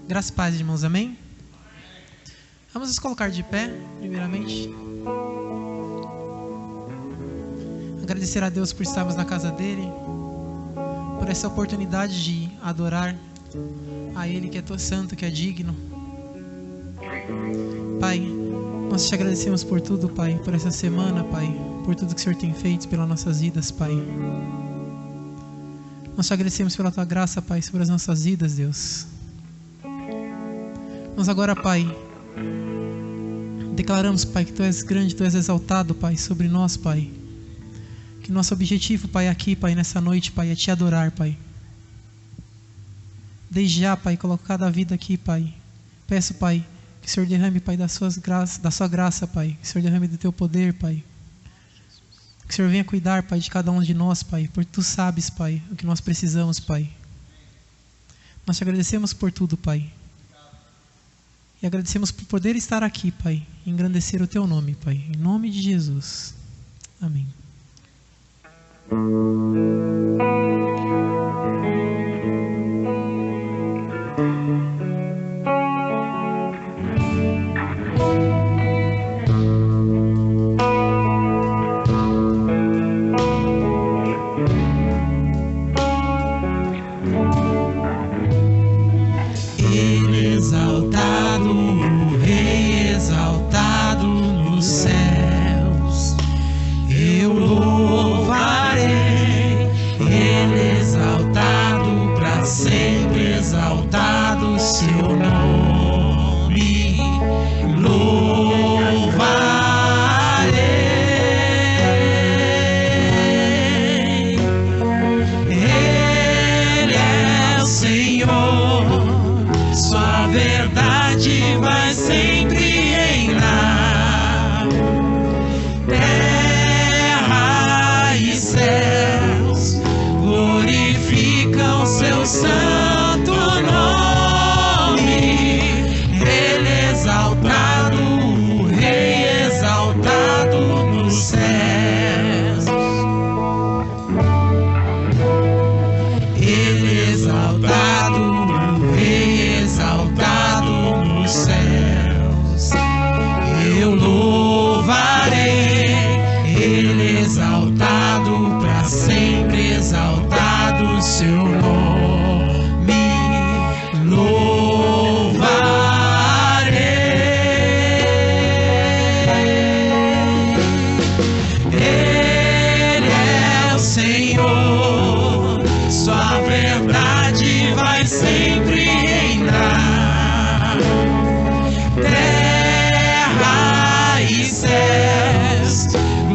Graça e paz, irmãos, amém? Vamos nos colocar de pé, primeiramente. Agradecer a Deus por estarmos na casa dEle, por essa oportunidade de adorar a Ele que é tão santo, que é digno. Pai, nós te agradecemos por tudo, Pai, por essa semana, Pai, por tudo que o Senhor tem feito pelas nossas vidas, Pai. Nós te agradecemos pela Tua graça, Pai, sobre as nossas vidas, Deus. Nós agora, Pai, declaramos, Pai, que Tu és grande, Tu és exaltado, Pai, sobre nós, Pai. Que nosso objetivo, Pai, aqui, Pai, nessa noite, Pai, é Te adorar, Pai. Desde já, Pai, coloco cada vida aqui, Pai. Peço, Pai, que o Senhor derrame, Pai, da Sua graça, Pai. Que o Senhor derrame do Teu poder, Pai. Que o Senhor venha cuidar, Pai, de cada um de nós, Pai. Porque Tu sabes, Pai, o que nós precisamos, Pai. Nós Te agradecemos por tudo, Pai. E agradecemos por poder estar aqui, Pai, e engrandecer o Teu nome, Pai. Em nome de Jesus. Amém.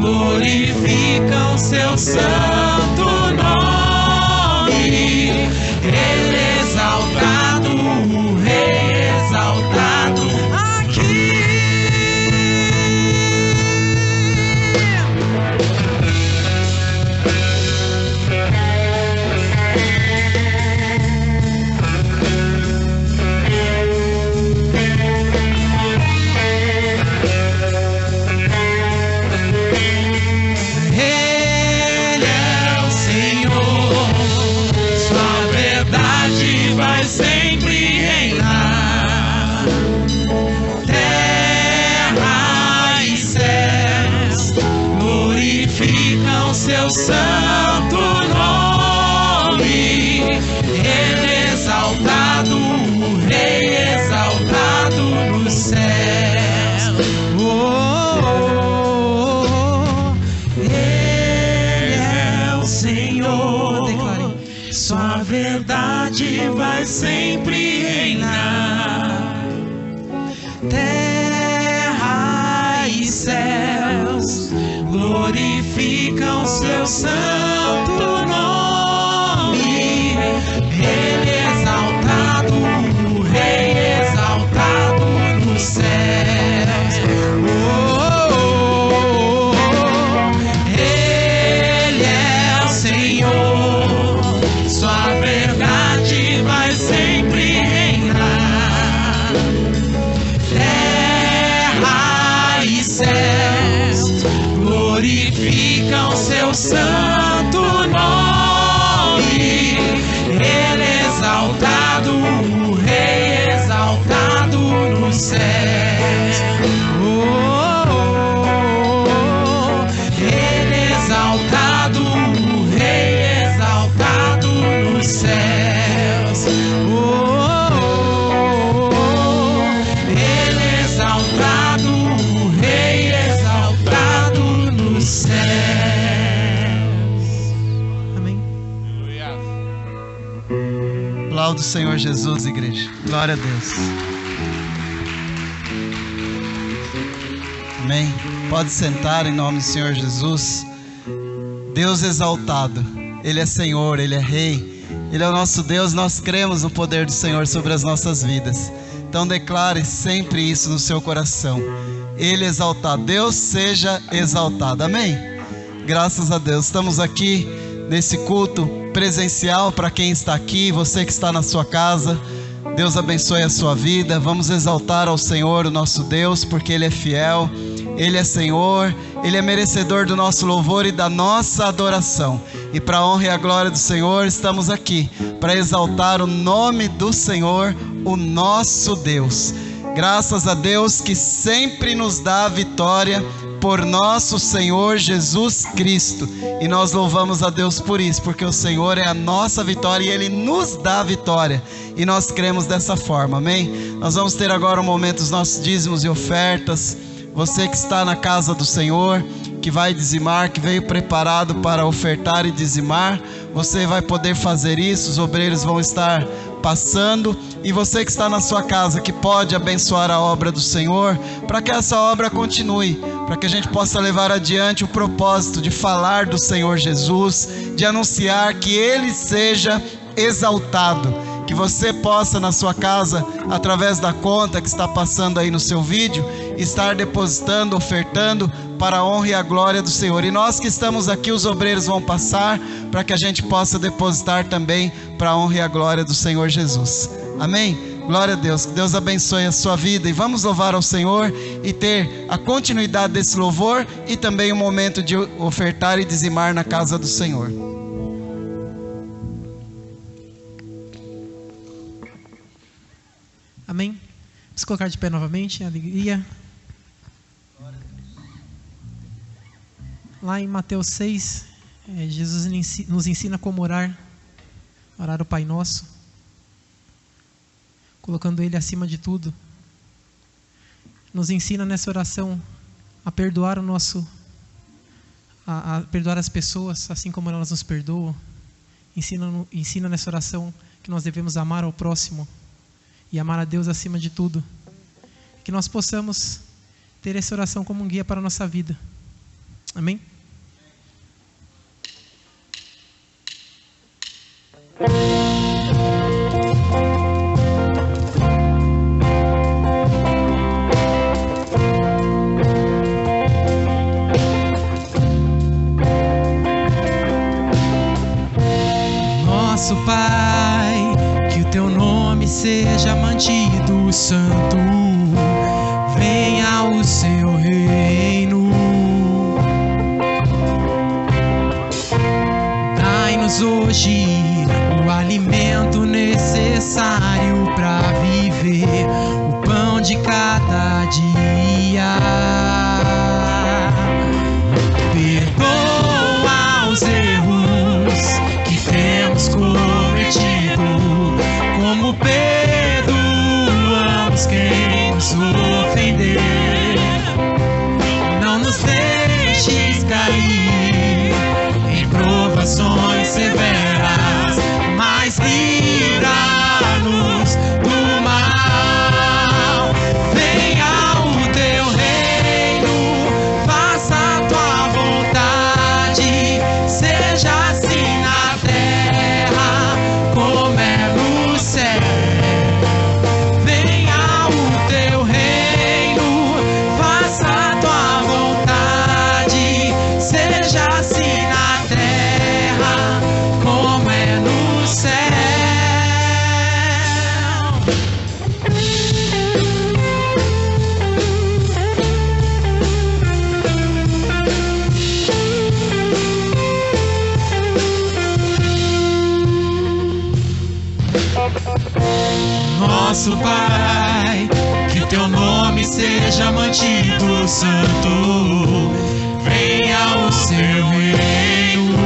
Glorificam seu santo nome. Ele exaltado, o Rei exaltado. Aplauda o Senhor Jesus, igreja. Glória a Deus. Amém. Pode sentar em nome do Senhor Jesus. Deus exaltado. Ele é Senhor, Ele é Rei. Ele é o nosso Deus. Nós cremos no poder do Senhor sobre as nossas vidas. Então declare sempre isso no seu coração. Ele é exaltado. Deus seja exaltado. Amém. Graças a Deus. Estamos aqui nesse culto presencial para quem está aqui, você que está na sua casa. Deus abençoe a sua vida. Vamos exaltar ao Senhor, o nosso Deus, porque Ele é fiel, Ele é Senhor, Ele é merecedor do nosso louvor e da nossa adoração. E para a honra e a glória do Senhor, estamos aqui para exaltar o nome do Senhor, o nosso Deus. Graças a Deus que sempre nos dá a vitória por nosso Senhor Jesus Cristo. E nós louvamos a Deus por isso, porque o Senhor é a nossa vitória e Ele nos dá a vitória. E nós cremos dessa forma, amém? Nós vamos ter agora um momento dos nossos dízimos e ofertas. Você que está na casa do Senhor, que vai dizimar, que veio preparado para ofertar e dizimar, você vai poder fazer isso. Os obreiros vão estar passando, e você que está na sua casa, que pode abençoar a obra do Senhor, para que essa obra continue, para que a gente possa levar adiante o propósito de falar do Senhor Jesus, de anunciar que Ele seja exaltado. Que você possa na sua casa, através da conta que está passando aí no seu vídeo, estar depositando, ofertando para a honra e a glória do Senhor. E nós que estamos aqui, os obreiros vão passar para que a gente possa depositar também para a honra e a glória do Senhor Jesus. Amém? Glória a Deus. Que Deus abençoe a sua vida. E vamos louvar ao Senhor e ter a continuidade desse louvor e também o momento de ofertar e dizimar na casa do Senhor. Amém? Vamos colocar de pé novamente, alegria. Lá em Mateus 6, Jesus nos ensina como orar o Pai Nosso, colocando Ele acima de tudo. Nos ensina nessa oração a perdoar a perdoar as pessoas, assim como elas nos perdoam. Ensina nessa oração que nós devemos amar ao próximo e amar a Deus acima de tudo. Que nós possamos ter essa oração como um guia para a nossa vida. Amém? Nosso Pai, que o teu nome seja mantido santo, venha o seu reino. Dai-nos hoje o alimento necessário para viver, o pão de cada dia. Perdoa os erros que temos cometido, como perdoamos quem nos ofender. Não nos deixes cair em provações severas, mas livra-nos do mal. Venha o teu reino, faça a tua vontade, seja assim na terra como é no céu. Venha o teu reino, faça a tua vontade, seja assim na terra como é no céu. Nosso Pai, que teu nome seja mantido santo, venha o seu reino.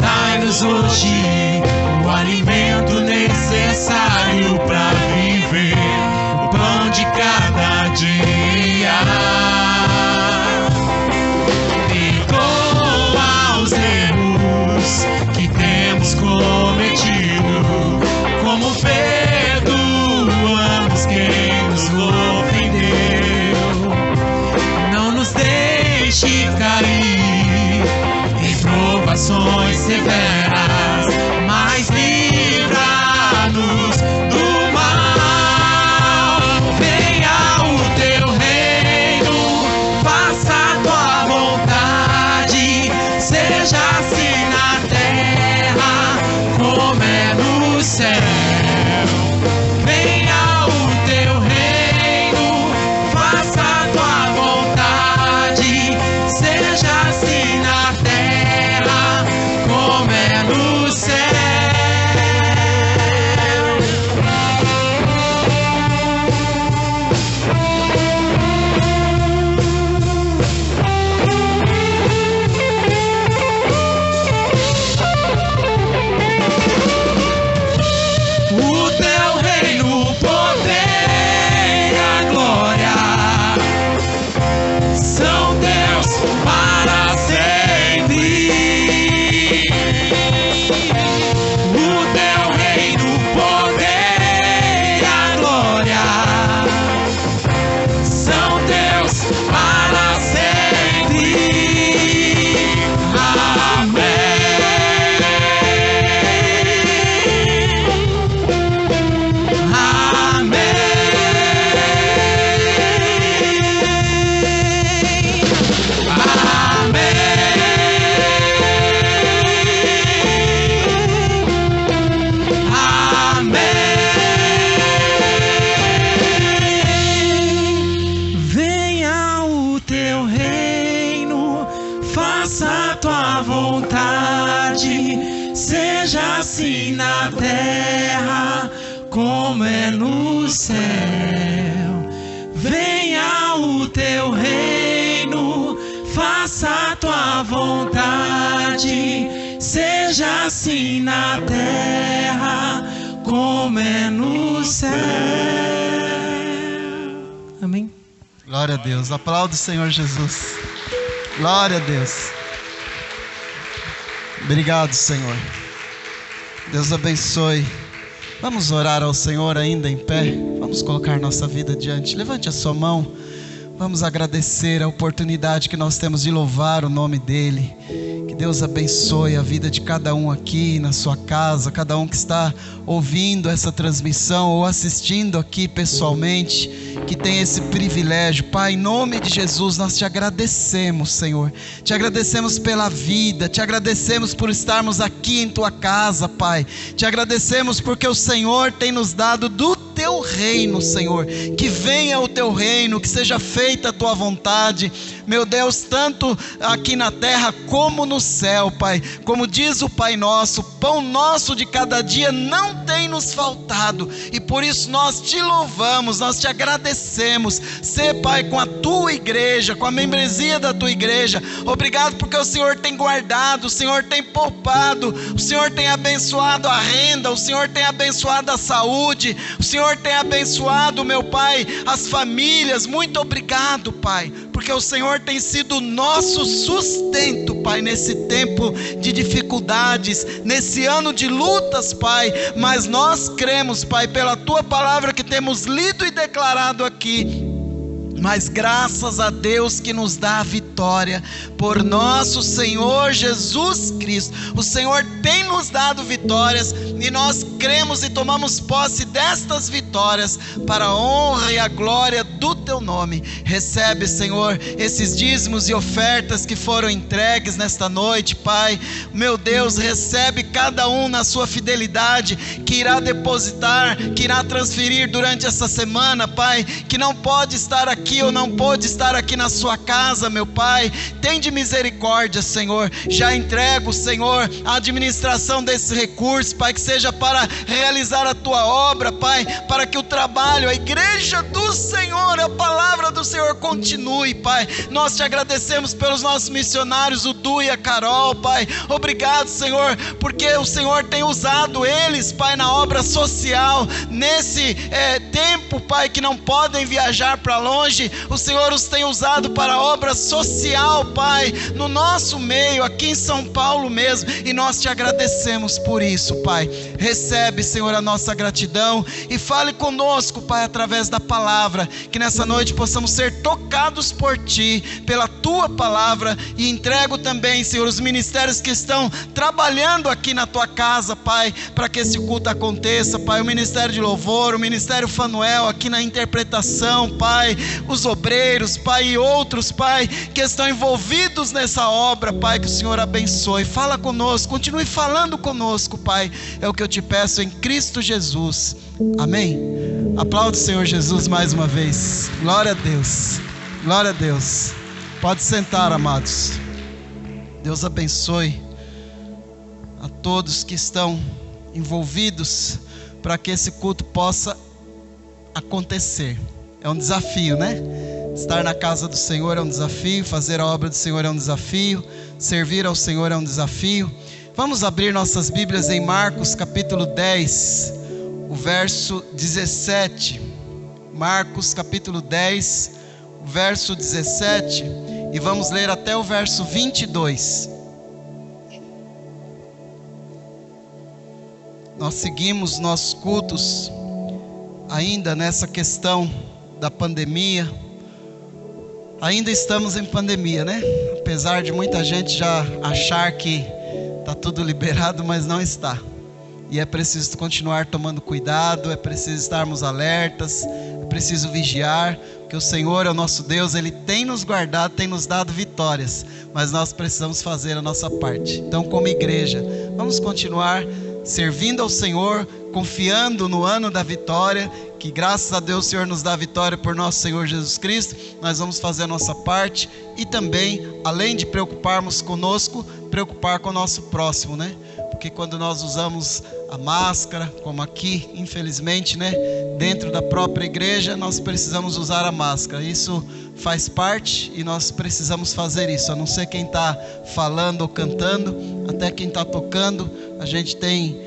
Dai-nos hoje o alimento necessário para viver, o pão de cada dia. Perdoa os erros que severas, mas livra-nos do mal. Venha o teu reino, faça a tua vontade, seja assim na terra como é no céu. Venha o teu reino, faça a tua vontade, seja assim na terra como é no céu. O teu reino, o poder e a glória são Deus para sempre. O teu reino, o poder e a glória são Deus para sempre. Venha o teu reino, faça a tua vontade, seja assim na terra como é no céu. Venha o teu reino, faça a tua vontade, seja assim na terra como é no céu. Amém? Glória a Deus. Aplauda o Senhor Jesus. Glória a Deus. Obrigado, Senhor. Deus abençoe. Vamos orar ao Senhor ainda em pé. Vamos colocar nossa vida diante. Levante a sua mão. Vamos agradecer a oportunidade que nós temos de louvar o nome dEle. Que Deus abençoe a vida de cada um aqui na sua casa, cada um que está ouvindo essa transmissão ou assistindo aqui pessoalmente, que tem esse privilégio. Pai, em nome de Jesus, nós te agradecemos, Senhor. Te agradecemos pela vida, te agradecemos por estarmos aqui em tua casa, Pai. Te agradecemos porque o Senhor tem nos dado do teu reino, Senhor. Que venha o teu reino, que seja feita a tua vontade, meu Deus, tanto aqui na terra como no céu, Pai. Como diz o Pai Nosso, o pão nosso de cada dia não tem nos faltado, e por isso nós te louvamos, nós te agradecemos. Sê, Pai, com a tua igreja, com a membresia da tua igreja. Obrigado porque o Senhor tem guardado, o Senhor tem poupado, o Senhor tem abençoado a renda, o Senhor tem abençoado a saúde, o Senhor tem abençoado, meu Pai, as famílias. Muito obrigado, Pai, porque o Senhor tem sido nosso sustento, Pai, nesse tempo de dificuldades, nesse ano de lutas, Pai. Mas nós cremos, Pai, pela tua palavra que temos lido e declarado aqui. Mas graças a Deus que nos dá a vitória por nosso Senhor Jesus Cristo. O Senhor tem nos dado vitórias e nós cremos e tomamos posse destas vitórias para a honra e a glória do teu nome. Recebe, Senhor, esses dízimos e ofertas que foram entregues nesta noite, Pai. Meu Deus, recebe cada um na sua fidelidade, que irá depositar, que irá transferir durante essa semana, Pai, que não pode estar aqui ou não pôde estar aqui na sua casa, meu Pai. Tem de misericórdia, Senhor. Já entrego, Senhor, a administração desse recurso, Pai, que seja para realizar a tua obra, Pai, para que o trabalho, a igreja do Senhor, a palavra do Senhor continue, Pai. Nós te agradecemos pelos nossos missionários, o Du e a Carol, Pai. Obrigado, Senhor, porque o Senhor tem usado eles, Pai, na obra social, nesse tempo, Pai, que não podem viajar para longe. O Senhor os tem usado para a obra social, Pai, no nosso meio, aqui em São Paulo mesmo, e nós te agradecemos por isso, Pai. Recebe, Senhor, a nossa gratidão e fale conosco, Pai, através da palavra, que nessa noite possamos ser tocados por Ti, pela Tua palavra, e entrego também, Senhor, os ministérios que estão trabalhando aqui na Tua casa, Pai, para que esse culto aconteça, Pai, o Ministério de Louvor, o Ministério Fanuel, aqui na interpretação, Pai, os obreiros, Pai, e outros, Pai, que estão envolvidos nessa obra, Pai, que o Senhor abençoe. Fala conosco, continue falando conosco, Pai, é o que eu te peço em Cristo Jesus, amém? Aplaude o Senhor Jesus mais uma vez. Glória a Deus, glória a Deus. Pode sentar, amados. Deus abençoe a todos que estão envolvidos para que esse culto possa acontecer. É um desafio, né? Estar na casa do Senhor é um desafio, fazer a obra do Senhor é um desafio, servir ao Senhor é um desafio. Vamos abrir nossas Bíblias em Marcos capítulo 10, o verso 17. Marcos capítulo 10, o verso 17, e vamos ler até o verso 22. Nós seguimos nossos cultos ainda nessa questão da pandemia. Ainda estamos em pandemia, né? Apesar de muita gente já achar que está tudo liberado, mas não está. E é preciso continuar tomando cuidado, é preciso estarmos alertas, é preciso vigiar, porque o Senhor é o nosso Deus, Ele tem nos guardado, tem nos dado vitórias, mas nós precisamos fazer a nossa parte. Então, como igreja, vamos continuar servindo ao Senhor, confiando no ano da vitória, que graças a Deus o Senhor nos dá vitória por nosso Senhor Jesus Cristo. Nós vamos fazer a nossa parte e também, além de preocuparmos conosco, preocupar com o nosso próximo, né? Porque quando nós usamos a máscara, como aqui, infelizmente, né, dentro da própria igreja, nós precisamos usar a máscara. Isso faz parte e nós precisamos fazer isso. A não ser quem está falando ou cantando, até quem está tocando, a gente tem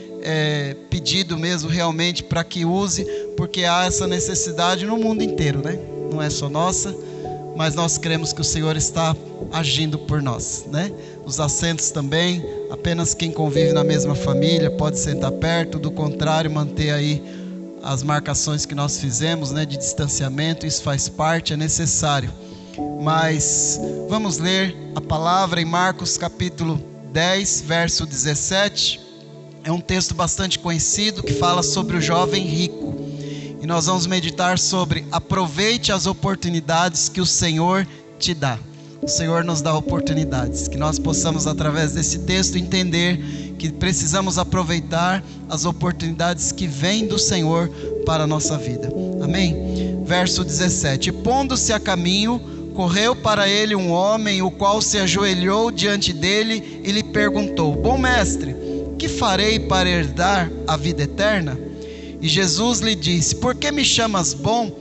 pedido mesmo realmente para que use, porque há essa necessidade no mundo inteiro, né? Não é só nossa, mas nós cremos que o Senhor está agindo por nós, né? Os assentos também, apenas quem convive na mesma família pode sentar perto, do contrário, manter aí as marcações que nós fizemos, né, de distanciamento. Isso faz parte, é necessário. Mas vamos ler a palavra em Marcos capítulo 10, verso 17. É um texto bastante conhecido que fala sobre o jovem rico. E nós vamos meditar sobre: aproveite as oportunidades que o Senhor te dá. O Senhor nos dá oportunidades, que nós possamos através desse texto entender que precisamos aproveitar as oportunidades que vêm do Senhor para a nossa vida. Amém? Verso 17: pondo-se a caminho, correu para ele um homem, o qual se ajoelhou diante dele e lhe perguntou: bom mestre, que farei para herdar a vida eterna? E Jesus lhe disse: por que me chamas bom?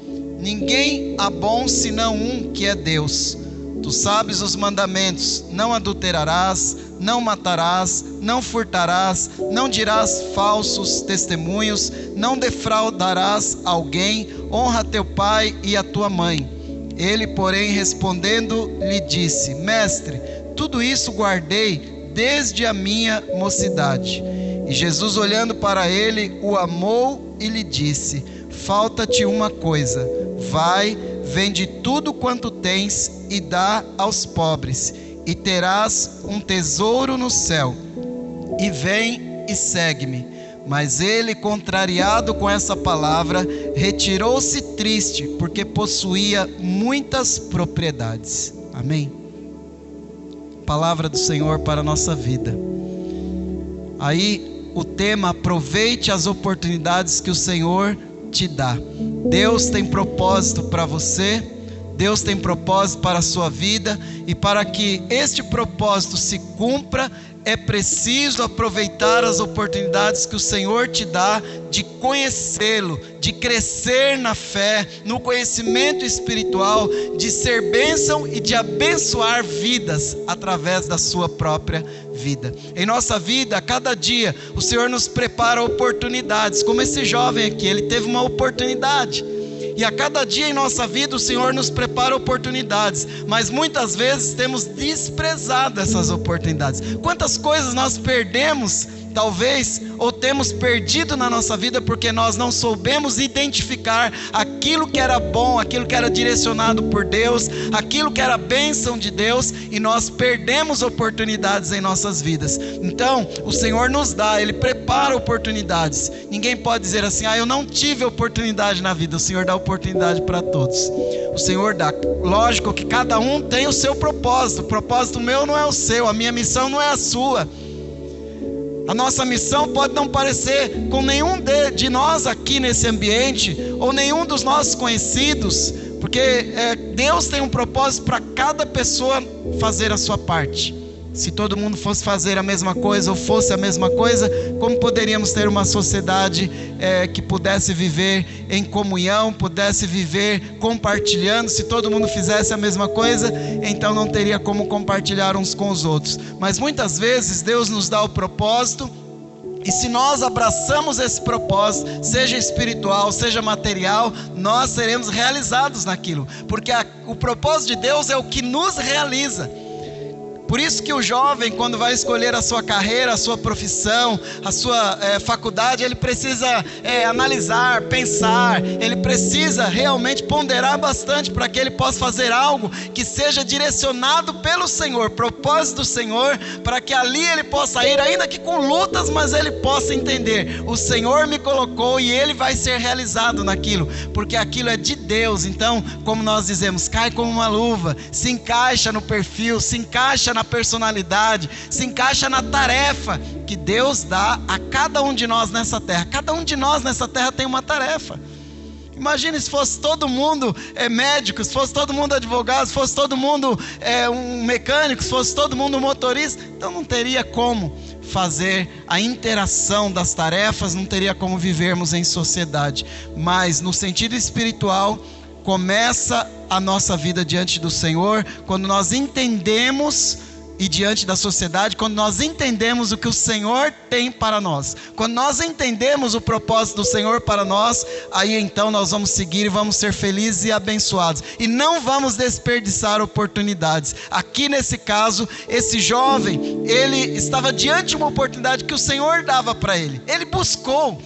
Ninguém há bom senão um, que é Deus. Tu sabes os mandamentos: não adulterarás, não matarás, não furtarás, não dirás falsos testemunhos, não defraudarás alguém, honra teu pai e a tua mãe. Ele, porém, respondendo, lhe disse: mestre, tudo isso guardei desde a minha mocidade. E Jesus, olhando para ele, o amou e lhe disse: falta-te uma coisa, vai, vende tudo quanto tens e dá aos pobres, e terás um tesouro no céu, e vem e segue-me. Mas ele, contrariado com essa palavra, retirou-se triste, porque possuía muitas propriedades. Amém? Palavra do Senhor para a nossa vida. Aí o tema: aproveite as oportunidades que o Senhor te dá. Deus tem propósito para você, Deus tem propósito para a sua vida, e para que este propósito se cumpra, é preciso aproveitar as oportunidades que o Senhor te dá de conhecê-lo, de crescer na fé, no conhecimento espiritual, de ser bênção e de abençoar vidas através da sua própria vida. Em nossa vida, a cada dia, o Senhor nos prepara oportunidades, como esse jovem aqui, ele teve uma oportunidade. E a cada dia em nossa vida o Senhor nos prepara oportunidades, mas muitas vezes temos desprezado essas oportunidades. Quantas coisas nós perdemos talvez, ou temos perdido na nossa vida porque nós não soubemos identificar aquilo que era bom, aquilo que era direcionado por Deus, aquilo que era bênção de Deus, e nós perdemos oportunidades em nossas vidas. Então, o Senhor nos dá, Ele prepara oportunidades. Ninguém pode dizer assim: eu não tive oportunidade na vida. O Senhor dá oportunidade para todos. O Senhor dá. Lógico que cada um tem o seu propósito. O propósito meu não é o seu, a minha missão não é a sua. A nossa missão pode não parecer com nenhum de nós aqui nesse ambiente, ou nenhum dos nossos conhecidos, porque Deus tem um propósito para cada pessoa fazer a sua parte. Se todo mundo fosse fazer a mesma coisa, ou fosse a mesma coisa, como poderíamos ter uma sociedade que pudesse viver em comunhão, pudesse viver compartilhando? Se todo mundo fizesse a mesma coisa, então não teria como compartilhar uns com os outros. Mas muitas vezes Deus nos dá o propósito, e se nós abraçamos esse propósito, seja espiritual, seja material, nós seremos realizados naquilo, porque o propósito de Deus é o que nos realiza. Por isso que o jovem, quando vai escolher a sua carreira, a sua profissão, a sua faculdade, ele precisa analisar, pensar, ele precisa realmente ponderar bastante para que ele possa fazer algo que seja direcionado pelo Senhor, propósito do Senhor, para que ali ele possa ir, ainda que com lutas, mas ele possa entender: o Senhor me colocou e ele vai ser realizado naquilo, porque aquilo é de Deus. Então, como nós dizemos, cai como uma luva, se encaixa no perfil, se encaixa na personalidade, se encaixa na tarefa que Deus dá a cada um de nós nessa terra. Cada um de nós nessa terra tem uma tarefa. Imagine se fosse todo mundo médico, se fosse todo mundo advogado, se fosse todo mundo um mecânico, se fosse todo mundo um motorista. Então não teria como fazer a interação das tarefas, não teria como vivermos em sociedade. Mas no sentido espiritual, começa a nossa vida diante do Senhor quando nós entendemos, e diante da sociedade, quando nós entendemos o que o Senhor tem para nós. Quando nós entendemos o propósito do Senhor para nós, aí então nós vamos seguir e vamos ser felizes e abençoados, e não vamos desperdiçar oportunidades. Aqui nesse caso, esse jovem, ele estava diante de uma oportunidade que o Senhor dava para ele. Ele buscou,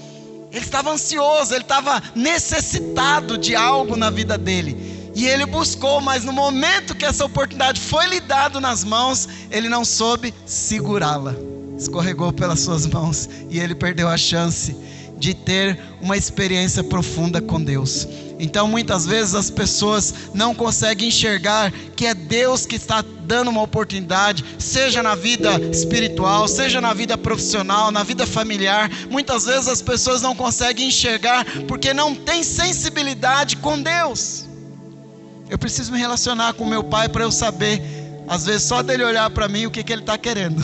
ele estava ansioso, ele estava necessitado de algo na vida dele, e ele buscou, mas no momento que essa oportunidade foi lhe dada nas mãos, ele não soube segurá-la, escorregou pelas suas mãos, e ele perdeu a chance de ter uma experiência profunda com Deus. Então muitas vezes as pessoas não conseguem enxergar que é Deus que está dando uma oportunidade, seja na vida espiritual, seja na vida profissional, na vida familiar. Muitas vezes as pessoas não conseguem enxergar porque não têm sensibilidade com Deus. Eu preciso me relacionar com meu pai para eu saber, às vezes só dele olhar para mim, o que ele está querendo.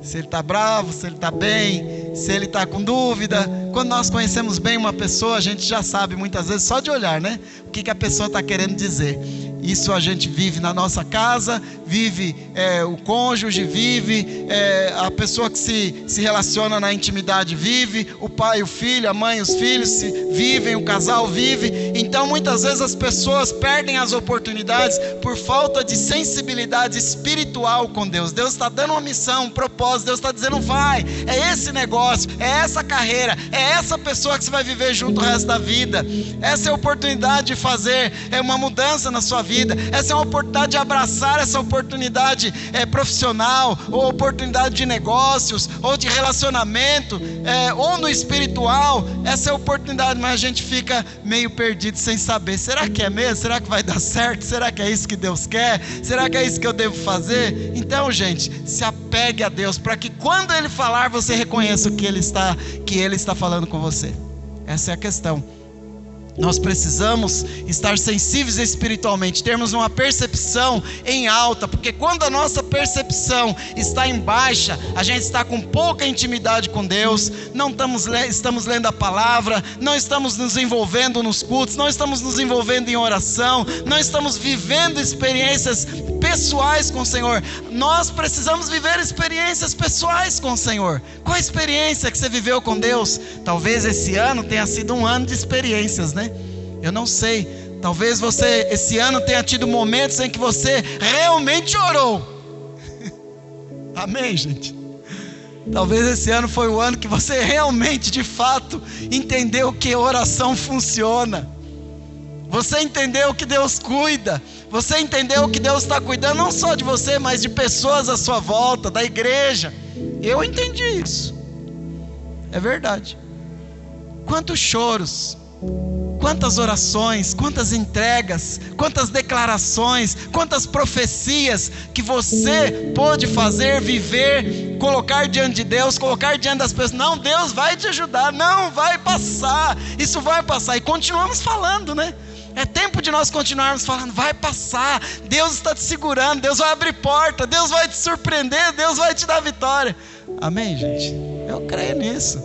Se ele está bravo, se ele está bem, se ele está com dúvida. Quando nós conhecemos bem uma pessoa, a gente já sabe muitas vezes só de olhar, né? O que a pessoa está querendo dizer. Isso a gente vive na nossa casa, vive o cônjuge, vive a pessoa que se relaciona na intimidade, vive o pai, o filho, a mãe, os filhos vivem, o casal vive. Então muitas vezes as pessoas perdem as oportunidades por falta de sensibilidade espiritual com Deus. Deus está dando uma missão, um propósito, Deus está dizendo: vai, é esse negócio, é essa carreira, é essa pessoa que você vai viver junto o resto da vida. Essa é a oportunidade de fazer uma mudança na sua vida. Essa é uma oportunidade de abraçar essa oportunidade profissional, ou oportunidade de negócios, ou de relacionamento, ou no espiritual. Essa é a oportunidade, mas a gente fica meio perdido sem saber: será que é mesmo? Será que vai dar certo? Será que é isso que Deus quer? Será que é isso que eu devo fazer? Então, gente, se apegue a Deus, para que quando Ele falar, você reconheça que Ele está falando com você. Essa é a questão. Nós precisamos estar sensíveis espiritualmente, termos uma percepção em alta, porque quando a nossa percepção está em baixa, a gente está com pouca intimidade com Deus, não estamos lendo a palavra, não estamos nos envolvendo nos cultos, não estamos nos envolvendo em oração, não estamos vivendo experiências pessoais com o Senhor. Nós precisamos viver experiências pessoais com o Senhor. Qual a experiência que você viveu com Deus? Talvez esse ano tenha sido um ano de experiências, né? Eu não sei. Talvez você esse ano tenha tido momentos em que você realmente orou. Amém, gente? Talvez esse ano foi o ano que você realmente, de fato, entendeu que oração funciona. Você entendeu que Deus cuida. Você entendeu que Deus está cuidando não só de você, mas de pessoas à sua volta, da igreja. Eu entendi isso. É verdade. Quantos choros, quantas orações, quantas entregas, quantas declarações, quantas profecias que você pôde fazer, viver, colocar diante de Deus, colocar diante das pessoas. Não, Deus vai te ajudar, não, vai passar, isso vai passar. E continuamos falando, né? É tempo de nós continuarmos falando, vai passar, Deus está te segurando, Deus vai abrir porta, Deus vai te surpreender, Deus vai te dar vitória. Amém, gente? Eu creio nisso.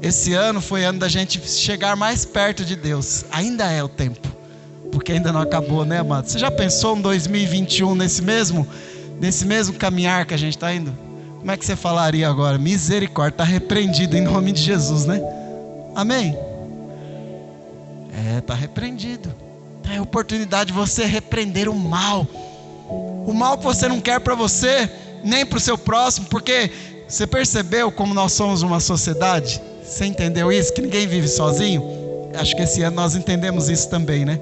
Esse ano foi ano da gente chegar mais perto de Deus. Ainda é o tempo, porque ainda não acabou, né, amado? Você já pensou em 2021 nesse mesmo caminhar que a gente está indo? Como é que você falaria agora? Misericórdia, está repreendido em nome de Jesus, né? Amém? Está repreendido. É a oportunidade de você repreender o mal que você não quer para você, nem para o seu próximo, porque você percebeu como nós somos uma sociedade? Você entendeu isso? Que ninguém vive sozinho? Acho que esse ano nós entendemos isso também, né?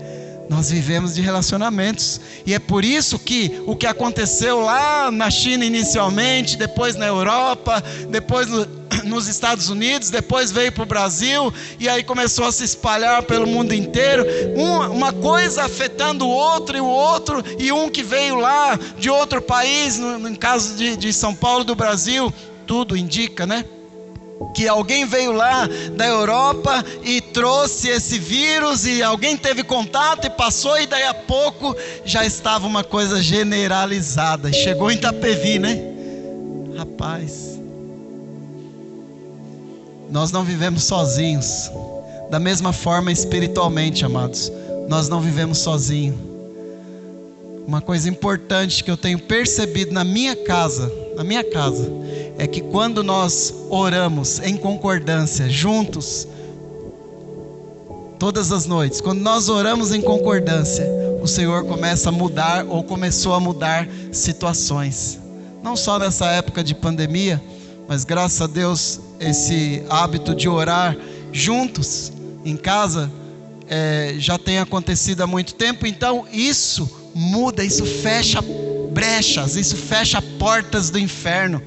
Nós vivemos de relacionamentos, e é por isso que o que aconteceu lá na China inicialmente, depois na Europa, depois nos Estados Unidos, depois veio para o Brasil, e aí começou a se espalhar pelo mundo inteiro, uma coisa afetando o outro, e um que veio lá de outro país, no caso de São Paulo do Brasil, tudo indica, né? Que alguém veio lá da Europa e trouxe esse vírus, e alguém teve contato e passou, e daí a pouco já estava uma coisa generalizada. Chegou em Itapevi, né? Rapaz, nós não vivemos sozinhos. Da mesma forma espiritualmente, amados, nós não vivemos sozinhos. Uma coisa importante que eu tenho percebido na minha casa, é que quando nós oramos em concordância, juntos, todas as noites, quando nós oramos em concordância, o Senhor começa a mudar, ou começou a mudar situações. Não só nessa época de pandemia, mas graças a Deus, esse hábito de orar juntos, em casa, já tem acontecido há muito tempo. Então isso muda, isso fecha brechas, isso fecha portas do inferno.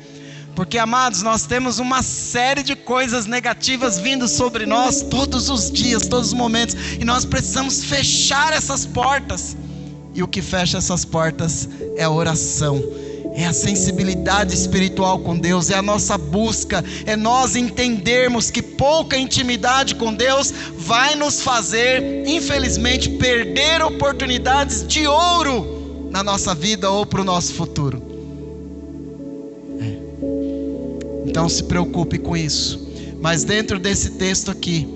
Porque, amados, nós temos uma série de coisas negativas vindo sobre nós todos os dias, todos os momentos, e nós precisamos fechar essas portas. E o que fecha essas portas é a oração, é a sensibilidade espiritual com Deus, é a nossa busca, é nós entendermos que pouca intimidade com Deus vai nos fazer, infelizmente, perder oportunidades de ouro na nossa vida ou para o nosso futuro. Então se preocupe com isso. Mas dentro desse texto aqui,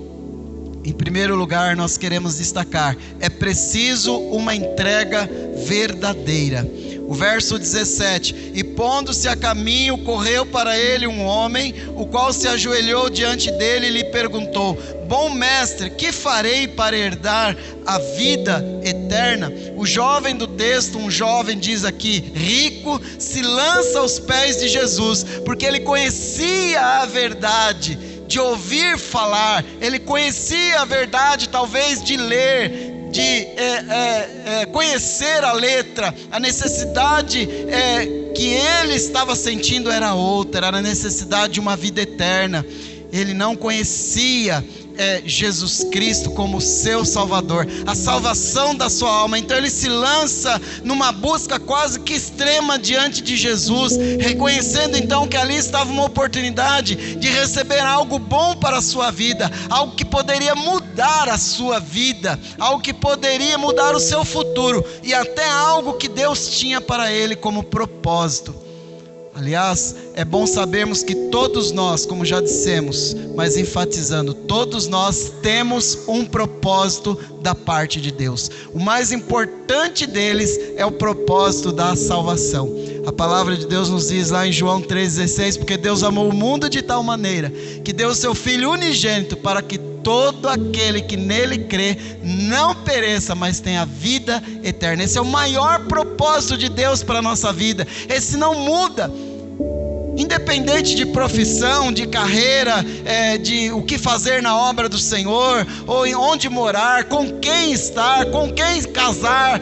em primeiro lugar, nós queremos destacar: é preciso uma entrega verdadeira. O verso 17: e pondo-se a caminho, correu para ele um homem, o qual se ajoelhou diante dele e lhe perguntou: bom mestre, que farei para herdar a vida eterna? O jovem do texto, um jovem diz aqui, rico, se lança aos pés de Jesus, porque ele conhecia a verdade, de ouvir falar, ele conhecia a verdade, talvez de ler, de conhecer a letra. A necessidade que ele estava sentindo era outra, era a necessidade de uma vida eterna. Ele não conhecia Jesus Cristo como seu Salvador, a salvação da sua alma. Então ele se lança numa busca quase que extrema diante de Jesus, reconhecendo então que ali estava uma oportunidade de receber algo bom para a sua vida, algo que poderia mudar a sua vida, algo que poderia mudar o seu futuro, e até algo que Deus tinha para ele como propósito. Aliás, é bom sabermos que todos nós, como já dissemos, mas enfatizando, todos nós temos um propósito da parte de Deus. O mais importante deles é o propósito da salvação. A palavra de Deus nos diz lá em João 3,16, porque Deus amou o mundo de tal maneira que deu o seu Filho unigênito para que todo aquele que nele crê não pereça, mas tenha vida eterna. Esse é o maior propósito de Deus para a nossa vida. Esse não muda. Independente de profissão, de carreira, de o que fazer na obra do Senhor, ou em onde morar, com quem estar, com quem casar,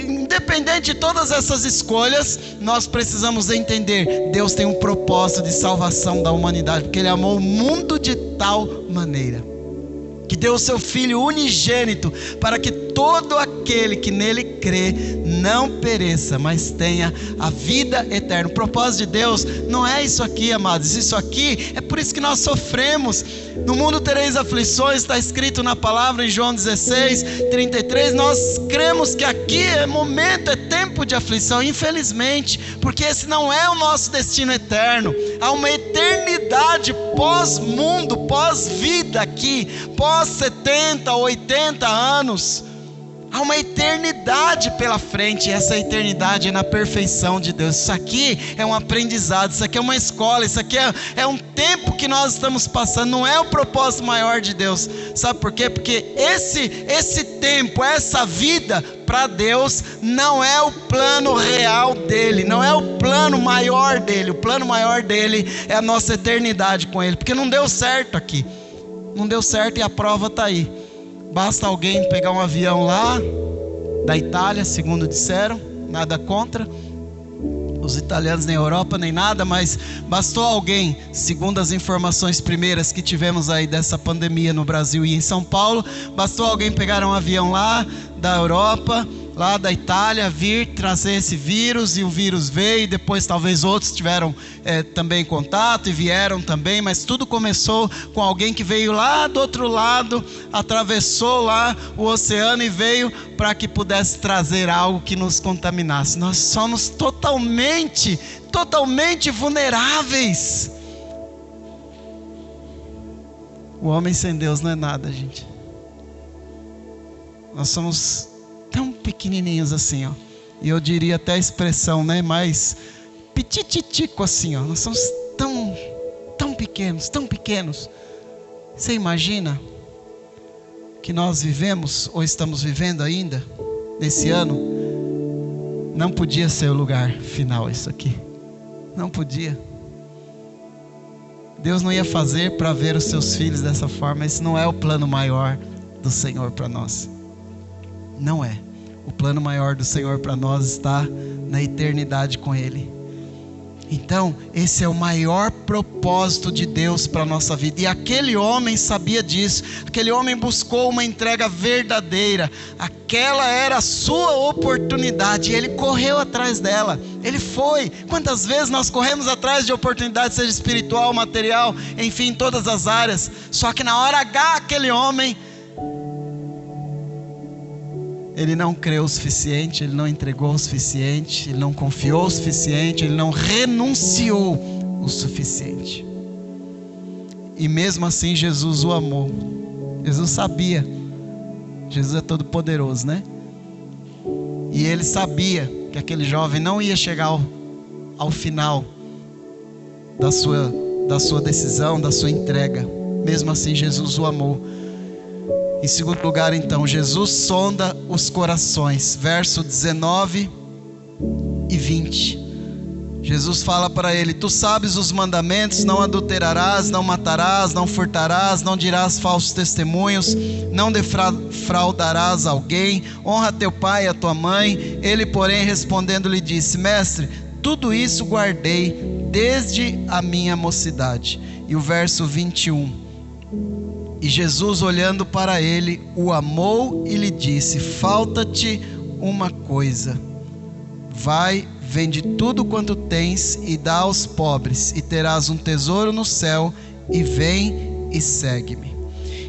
independente de todas essas escolhas, nós precisamos entender: Deus tem um propósito de salvação da humanidade, porque Ele amou o mundo de tal maneira que deu o seu Filho unigênito, para que todo aquele que nele crê não pereça, mas tenha a vida eterna. O propósito de Deus não é isso aqui, amados. Isso aqui é por isso que nós sofremos. No mundo tereis aflições, está escrito na palavra em João 16:33. Nós cremos que aqui é momento, é tempo de aflição, infelizmente, porque esse não é o nosso destino eterno. Há uma eternidade pós-mundo, pós-vida aqui, pós 70, 80 anos. Há uma eternidade pela frente, e essa eternidade é na perfeição de Deus. Isso aqui é um aprendizado, isso aqui é uma escola, isso aqui é um tempo que nós estamos passando, não é o propósito maior de Deus. Sabe por quê? Porque esse tempo, essa vida, para Deus, não é o plano real dele, não é o plano maior dele. O plano maior dele é a nossa eternidade com ele, porque não deu certo aqui. Não deu certo e a prova está aí. Basta alguém pegar um avião lá da Itália, segundo disseram, nada contra os italianos nem Europa nem nada, mas bastou alguém, segundo as informações primeiras que tivemos aí dessa pandemia no Brasil e em São Paulo, bastou alguém pegar um avião lá da Europa, lá da Itália, vir trazer esse vírus, e o vírus veio, e depois talvez outros tiveram também contato e vieram também, mas tudo começou com alguém que veio lá do outro lado, atravessou lá o oceano e veio para que pudesse trazer algo que nos contaminasse. Nós somos totalmente vulneráveis. O homem sem Deus não é nada, gente. Nós somos tão pequenininhos assim, ó. E eu diria até a expressão, né, mais pitititico assim, ó. Nós somos tão pequenos, tão pequenos. Você imagina que nós vivemos, ou estamos vivendo ainda, nesse ano? Não podia ser o lugar final isso aqui. Não podia. Deus não ia fazer para ver os seus filhos dessa forma. Esse não é o plano maior do Senhor para nós. Não é. O plano maior do Senhor para nós está na eternidade com Ele. Então, esse é o maior propósito de Deus para a nossa vida. E aquele homem sabia disso. Aquele homem buscou uma entrega verdadeira. Aquela era a sua oportunidade. E ele correu atrás dela. Ele foi. Quantas vezes nós corremos atrás de oportunidade, seja espiritual, material, enfim, em todas as áreas. Só que na hora H, aquele homem, ele não creu o suficiente, ele não entregou o suficiente, ele não confiou o suficiente, ele não renunciou o suficiente. E mesmo assim Jesus o amou. Jesus sabia. Jesus é todo poderoso, né? E ele sabia que aquele jovem não ia chegar ao final da sua decisão, da sua entrega. Mesmo assim Jesus o amou. Em segundo lugar, então, Jesus sonda os corações. Verso 19 e 20. Jesus fala para ele: tu sabes os mandamentos: não adulterarás, não matarás, não furtarás, não dirás falsos testemunhos, não defraudarás alguém, honra teu pai e a tua mãe. Ele, porém, respondendo, lhe disse: mestre, tudo isso guardei desde a minha mocidade. E o verso 21. E Jesus, olhando para ele, o amou e lhe disse: falta-te uma coisa. Vai, vende tudo quanto tens e dá aos pobres, e terás um tesouro no céu, e vem e segue-me.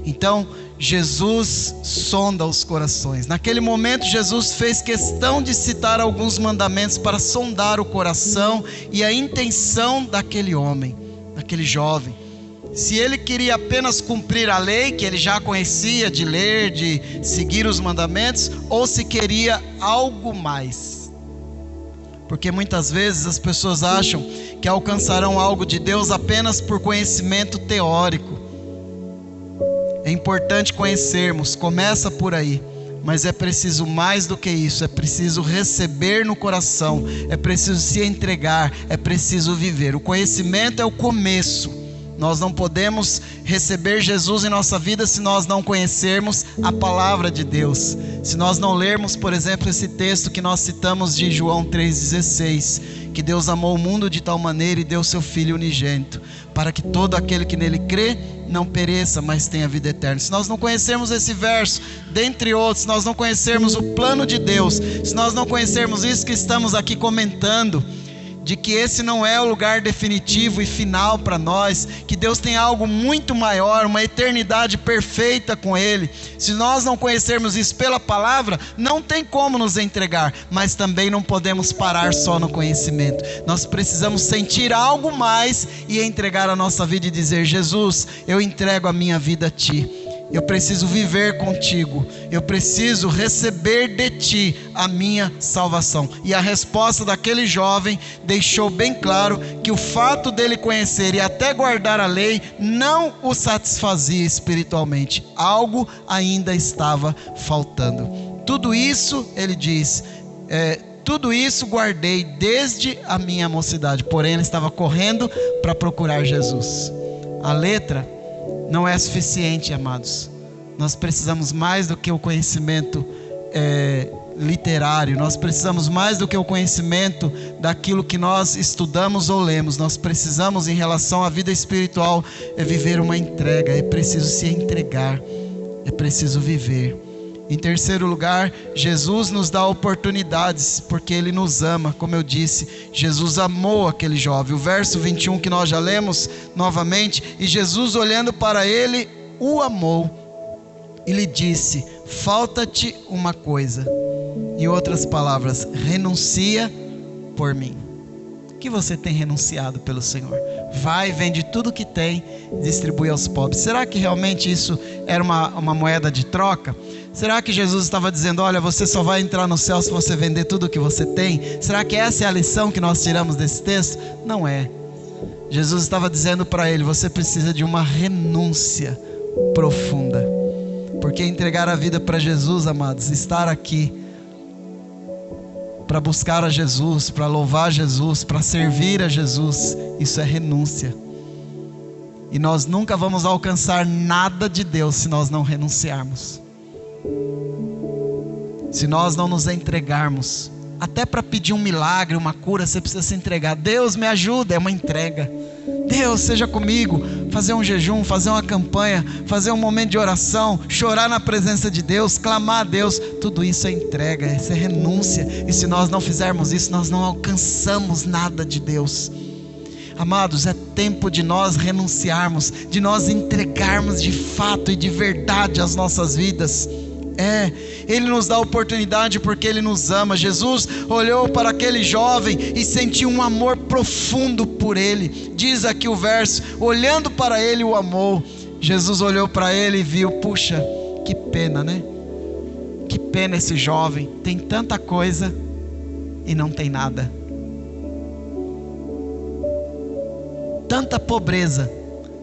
Então, Jesus sonda os corações. Naquele momento, Jesus fez questão de citar alguns mandamentos para sondar o coração e a intenção daquele homem, daquele jovem. Se ele queria apenas cumprir a lei, que ele já conhecia de ler, de seguir os mandamentos, ou se queria algo mais. Porque muitas vezes as pessoas acham que alcançarão algo de Deus apenas por conhecimento teórico. É importante conhecermos, começa por aí. Mas é preciso mais do que isso, é preciso receber no coração, é preciso se entregar, é preciso viver. O conhecimento é o começo. Nós não podemos receber Jesus em nossa vida se nós não conhecermos a palavra de Deus. Se nós não lermos, por exemplo, esse texto que nós citamos de João 3,16, que Deus amou o mundo de tal maneira e deu seu Filho unigênito, para que todo aquele que nele crê não pereça, mas tenha vida eterna. Se nós não conhecermos esse verso, dentre outros, se nós não conhecermos o plano de Deus, se nós não conhecermos isso que estamos aqui comentando, de que esse não é o lugar definitivo e final para nós, que Deus tem algo muito maior, uma eternidade perfeita com Ele. Se nós não conhecermos isso pela palavra, não tem como nos entregar, mas também não podemos parar só no conhecimento. Nós precisamos sentir algo mais e entregar a nossa vida e dizer: Jesus, eu entrego a minha vida a Ti. Eu preciso viver contigo, eu preciso receber de ti a minha salvação. E a resposta daquele jovem deixou bem claro que o fato dele conhecer e até guardar a lei não o satisfazia espiritualmente. Algo ainda estava faltando. Tudo isso, ele diz, tudo isso guardei desde a minha mocidade. Porém, ele estava correndo para procurar Jesus. A letra não é suficiente, amados. Nós precisamos mais do que o conhecimento literário. Nós precisamos mais do que o conhecimento daquilo que nós estudamos ou lemos. Nós precisamos, em relação à vida espiritual, viver uma entrega. É preciso se entregar. É preciso viver. Em terceiro lugar, Jesus nos dá oportunidades, porque Ele nos ama. Como eu disse, Jesus amou aquele jovem. O verso 21 que nós já lemos novamente: e Jesus, olhando para ele, o amou e lhe disse: falta-te uma coisa. Em outras palavras, renuncia por mim. O que você tem renunciado pelo Senhor? Vai, vende tudo que tem, distribui aos pobres. Será que realmente isso era uma moeda de troca? Será que Jesus estava dizendo: olha, você só vai entrar no céu se você vender tudo o que você tem? Será que essa é a lição que nós tiramos desse texto? Não é. Jesus estava dizendo para ele: você precisa de uma renúncia profunda. Porque entregar a vida para Jesus, amados, estar aqui para buscar a Jesus, para louvar Jesus, para servir a Jesus, isso é renúncia. E nós nunca vamos alcançar nada de Deus se nós não renunciarmos. Se nós não nos entregarmos. Até para pedir um milagre, uma cura, você precisa se entregar. Deus me ajuda, é uma entrega. Deus, seja comigo. Fazer um jejum, fazer uma campanha, fazer um momento de oração, chorar na presença de Deus, clamar a Deus. Tudo isso é entrega, isso é renúncia. E se nós não fizermos isso, nós não alcançamos nada de Deus. Amados, é tempo de nós renunciarmos, de nós entregarmos de fato e de verdade as nossas vidas. Ele nos dá a oportunidade porque Ele nos ama. Jesus olhou para aquele jovem e sentiu um amor profundo por ele. Diz aqui o verso: olhando para ele, o amou. Jesus olhou para ele e viu: puxa, que pena, né? Que pena esse jovem, tem tanta coisa e não tem nada. Tanta pobreza.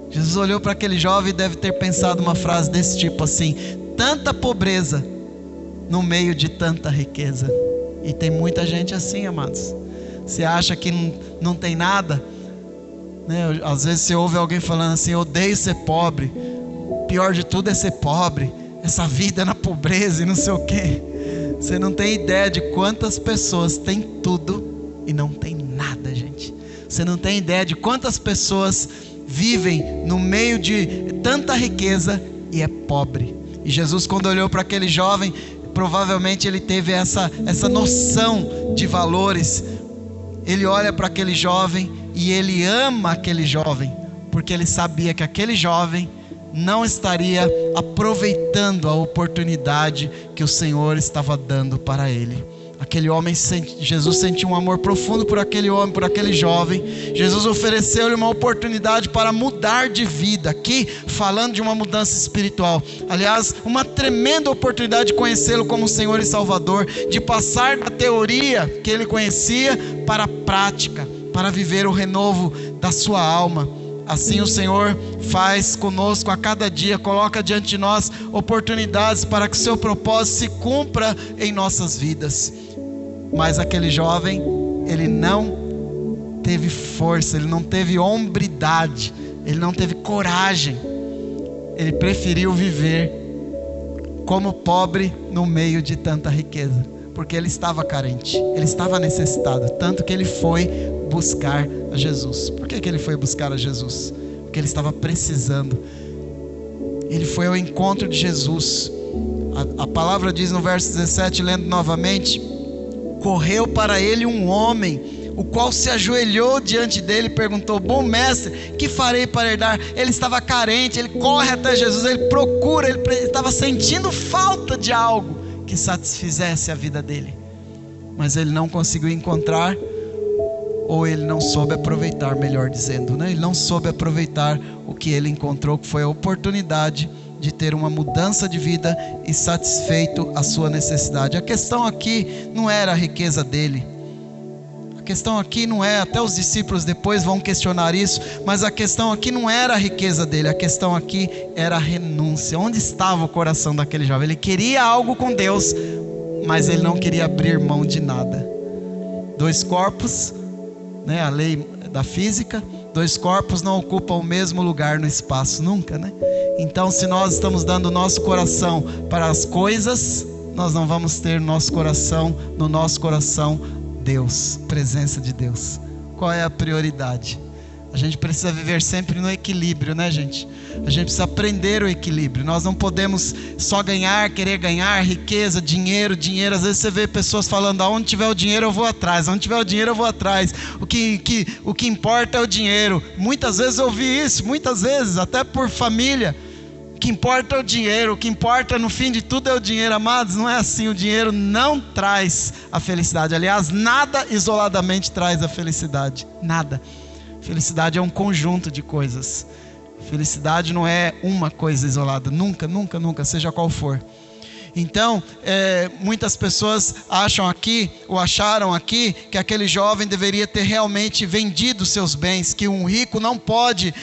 Jesus olhou para aquele jovem e deve ter pensado uma frase desse tipo assim: tanta pobreza no meio de tanta riqueza. E tem muita gente assim, amados. Você acha que não tem nada, né? Às vezes você ouve alguém falando assim: eu odeio ser pobre, o pior de tudo é ser pobre, essa vida na pobreza e não sei o quê. Você não tem ideia de quantas pessoas têm tudo e não tem nada, gente. Você não tem ideia de quantas pessoas vivem no meio de tanta riqueza e é pobre. E Jesus, quando olhou para aquele jovem, provavelmente ele teve essa noção de valores. Ele olha para aquele jovem e ele ama aquele jovem, porque ele sabia que aquele jovem não estaria aproveitando a oportunidade que o Senhor estava dando para ele. Aquele homem, Jesus sentiu um amor profundo por aquele homem, por aquele jovem. Jesus ofereceu-lhe uma oportunidade para mudar de vida. Aqui falando de uma mudança espiritual. Aliás, uma tremenda oportunidade de conhecê-lo como Senhor e Salvador, de passar da teoria que ele conhecia para a prática, para viver o renovo da sua alma. Assim o Senhor faz conosco a cada dia, coloca diante de nós oportunidades para que o seu propósito se cumpra em nossas vidas. Mas aquele jovem, ele não teve força, ele não teve hombridade, ele não teve coragem. Ele preferiu viver como pobre no meio de tanta riqueza, porque ele estava carente, ele estava necessitado, tanto que ele foi buscar a Jesus. Por que ele foi buscar a Jesus? Porque ele estava precisando. Ele foi ao encontro de Jesus. A palavra diz no verso 17, lendo novamente: correu para ele um homem, o qual se ajoelhou diante dele e perguntou: bom mestre, que farei para herdar? Ele estava carente, ele corre até Jesus, ele procura, ele estava sentindo falta de algo que satisfizesse a vida dele, mas ele não conseguiu encontrar, ou ele não soube aproveitar, melhor dizendo, né? Ele não soube aproveitar o que ele encontrou, que foi a oportunidade de ter uma mudança de vida e satisfeito a sua necessidade. A questão aqui não era a riqueza dele, a questão aqui não é, até os discípulos depois vão questionar isso, mas a questão aqui não era a riqueza dele, a questão aqui era a renúncia. Onde estava o coração daquele jovem? Ele queria algo com Deus, mas ele não queria abrir mão de nada. Dois corpos, né? A lei da física, dois corpos não ocupam o mesmo lugar no espaço, nunca, né? Então, se nós estamos dando o nosso coração para as coisas, nós não vamos ter no nosso coração Deus, presença de Deus. Qual é a prioridade? A gente precisa viver sempre no equilíbrio, né, gente? A gente precisa aprender o equilíbrio. Nós não podemos só ganhar, querer ganhar, riqueza, dinheiro. Às vezes você vê pessoas falando: aonde tiver o dinheiro eu vou atrás, onde tiver o dinheiro eu vou atrás. O que importa é o dinheiro. Muitas vezes eu ouvi isso, muitas vezes, até por família. O que importa é o dinheiro, o que importa no fim de tudo é o dinheiro. Amados, não é assim. O dinheiro não traz a felicidade. Aliás, nada isoladamente traz a felicidade. Nada. Felicidade é um conjunto de coisas. Felicidade não é uma coisa isolada. Nunca, nunca, nunca, seja qual for. Então, muitas pessoas acharam aqui que aquele jovem deveria ter realmente vendido seus bens, que um rico não pode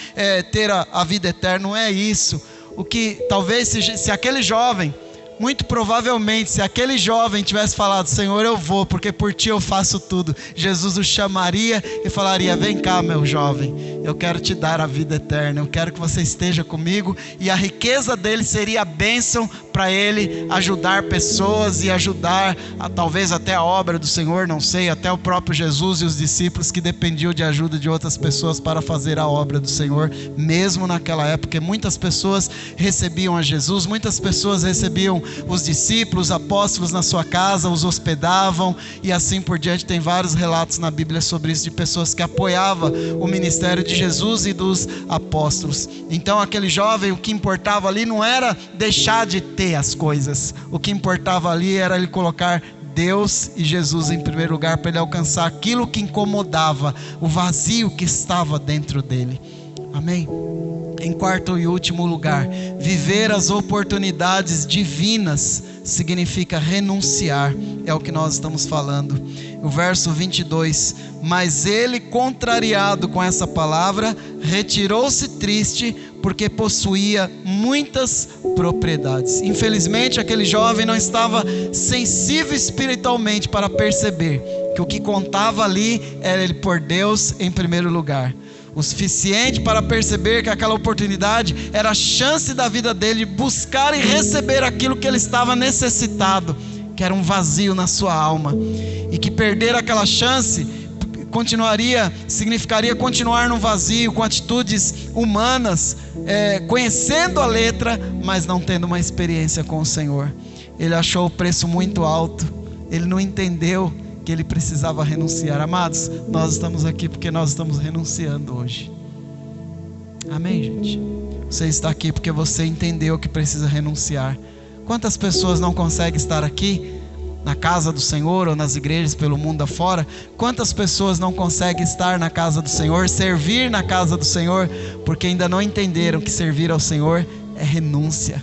ter a vida eterna. Não é isso. O que talvez se aquele jovem, muito provavelmente, se aquele jovem tivesse falado: Senhor, eu vou, porque por ti eu faço tudo, Jesus o chamaria e falaria: vem cá, meu jovem, eu quero te dar a vida eterna, eu quero que você esteja comigo. E a riqueza dele seria a bênção para ele ajudar pessoas e ajudar talvez até a obra do Senhor, não sei, até o próprio Jesus e os discípulos que dependiam de ajuda de outras pessoas para fazer a obra do Senhor, mesmo naquela época. Muitas pessoas recebiam a Jesus, muitas pessoas recebiam os discípulos, os apóstolos na sua casa, os hospedavam e assim por diante. Tem vários relatos na Bíblia sobre isso, de pessoas que apoiavam o ministério de Jesus e dos apóstolos. Então aquele jovem, o que importava ali não era deixar de ter as coisas, o que importava ali era ele colocar Deus e Jesus em primeiro lugar, para ele alcançar aquilo que incomodava, o vazio que estava dentro dele. Amém? Em quarto e último lugar, viver as oportunidades divinas significa renunciar. É o que nós estamos falando. O verso 22: mas ele, contrariado com essa palavra, retirou-se triste, porque possuía muitas propriedades. Infelizmente, aquele jovem não estava sensível espiritualmente para perceber que o que contava ali era ele pôr Deus em primeiro lugar. O suficiente para perceber que aquela oportunidade era a chance da vida dele de buscar e receber aquilo que ele estava necessitado, que era um vazio na sua alma, e que perder aquela chance significaria continuar no vazio, com atitudes humanas, conhecendo a letra, mas não tendo uma experiência com o Senhor. Ele achou o preço muito alto, ele não entendeu que ele precisava renunciar. Amados, nós estamos aqui porque nós estamos renunciando hoje. Amém, gente? Você está aqui porque você entendeu que precisa renunciar. Quantas pessoas não conseguem estar aqui na casa do Senhor ou nas igrejas pelo mundo afora? Quantas pessoas não conseguem estar na casa do Senhor, servir na casa do Senhor, porque ainda não entenderam que servir ao Senhor é renúncia.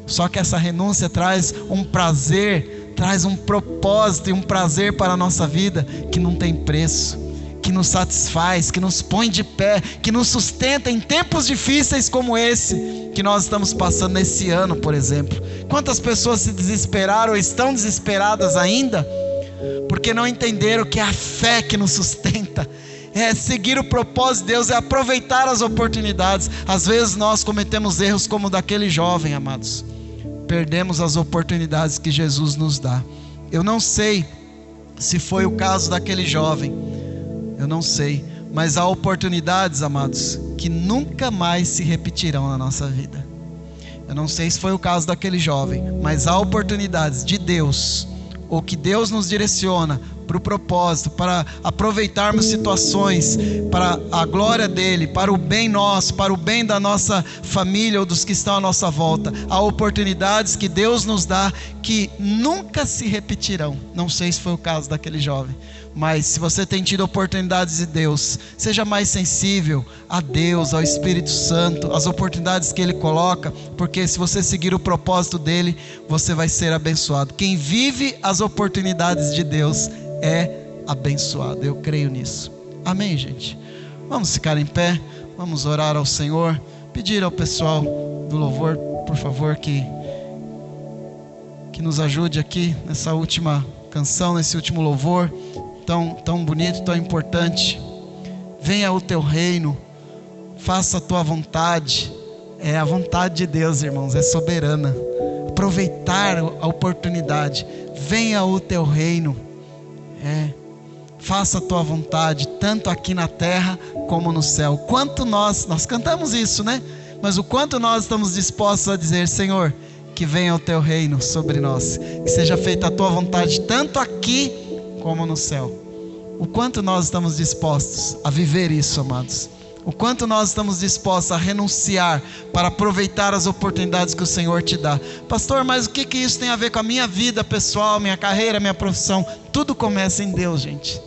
Só que essa renúncia traz um prazer, traz um propósito e um prazer para a nossa vida que não tem preço, que nos satisfaz, que nos põe de pé, que nos sustenta em tempos difíceis como esse que nós estamos passando nesse ano, por exemplo. Quantas pessoas se desesperaram ou estão desesperadas ainda, porque não entenderam que é a fé que nos sustenta, é seguir o propósito de Deus, é aproveitar as oportunidades. Às vezes nós cometemos erros como o daquele jovem, amados. Perdemos as oportunidades que Jesus nos dá. Eu não sei se foi o caso daquele jovem, eu não sei, mas há oportunidades, amados, que nunca mais se repetirão na nossa vida. Eu não sei se foi o caso daquele jovem, mas há oportunidades de Deus, ou que Deus nos direciona para o propósito, para aproveitarmos situações para a glória dele, para o bem nosso, para o bem da nossa família ou dos que estão à nossa volta. Há oportunidades que Deus nos dá que nunca se repetirão. Não sei se foi o caso daquele jovem, mas se você tem tido oportunidades de Deus, seja mais sensível a Deus, ao Espírito Santo, às oportunidades que Ele coloca, porque se você seguir o propósito dEle, você vai ser abençoado. Quem vive as oportunidades de Deus é abençoado. Eu creio nisso. Amém, gente? Vamos ficar em pé, vamos orar ao Senhor, pedir ao pessoal do louvor, por favor, que nos ajude aqui nessa última canção, nesse último louvor tão bonito, tão importante. Venha o teu reino, faça a tua vontade. É a vontade de Deus, irmãos, é soberana. Aproveitar a oportunidade. Venha o teu reino, faça a tua vontade, tanto aqui na terra como no céu. Quanto nós cantamos isso, né? Mas o quanto nós estamos dispostos a dizer: Senhor, que venha o teu reino sobre nós, que seja feita a tua vontade, tanto aqui como no céu. O quanto nós estamos dispostos a viver isso, amados. O quanto nós estamos dispostos a renunciar para aproveitar as oportunidades que o Senhor te dá. Pastor, mas o que isso tem a ver com a minha vida pessoal, minha carreira, minha profissão? Tudo começa em Deus, gente.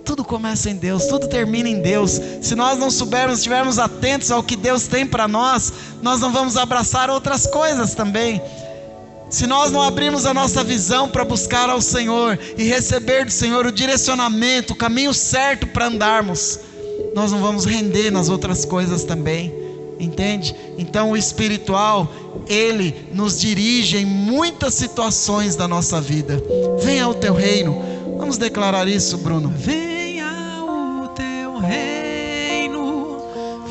Tudo começa em Deus, tudo termina em Deus. Se nós não soubermos, estivermos atentos ao que Deus tem para nós, nós não vamos abraçar outras coisas também. Se nós não abrirmos a nossa visão para buscar ao Senhor e receber do Senhor o direcionamento, o caminho certo para andarmos, nós não vamos render nas outras coisas também, entende? Então o espiritual, ele nos dirige em muitas situações da nossa vida. Venha o teu reino. Vamos declarar isso, Bruno. Venha o teu reino,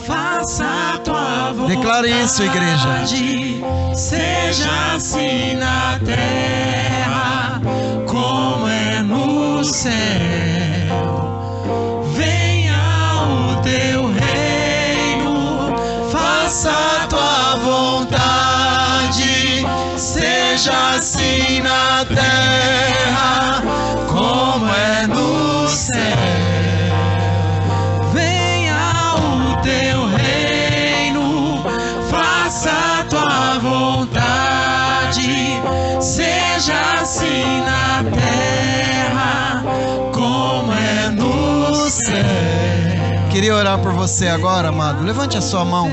faça a tua vontade. Declare isso, igreja. Seja assim na terra como é no céu. Teu reino, faça a tua vontade, seja assim na terra como é no céu. Venha o teu reino, faça a tua vontade, seja assim na terra como é no céu. Queria orar por você agora, amado. Levante a sua mão.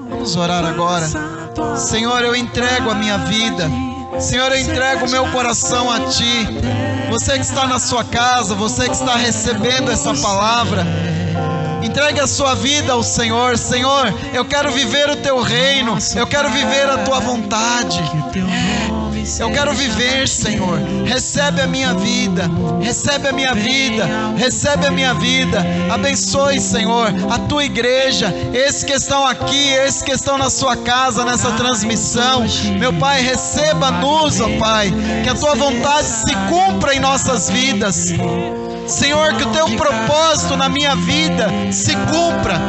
Vamos orar agora. Senhor, eu entrego a minha vida. Senhor, eu entrego o meu coração a Ti. Você que está na sua casa, você que está recebendo essa palavra, entregue a sua vida ao Senhor. Senhor, eu quero viver o Teu reino. Eu quero viver a Tua vontade. Eu quero viver, Senhor. Recebe a minha vida. Recebe a minha vida. Recebe a minha vida. Abençoe, Senhor, a Tua igreja, esses que estão aqui, esses que estão na sua casa, nessa transmissão. Meu Pai, receba-nos, ó Pai. Que a Tua vontade se cumpra em nossas vidas. Senhor, que o Teu propósito na minha vida se cumpra.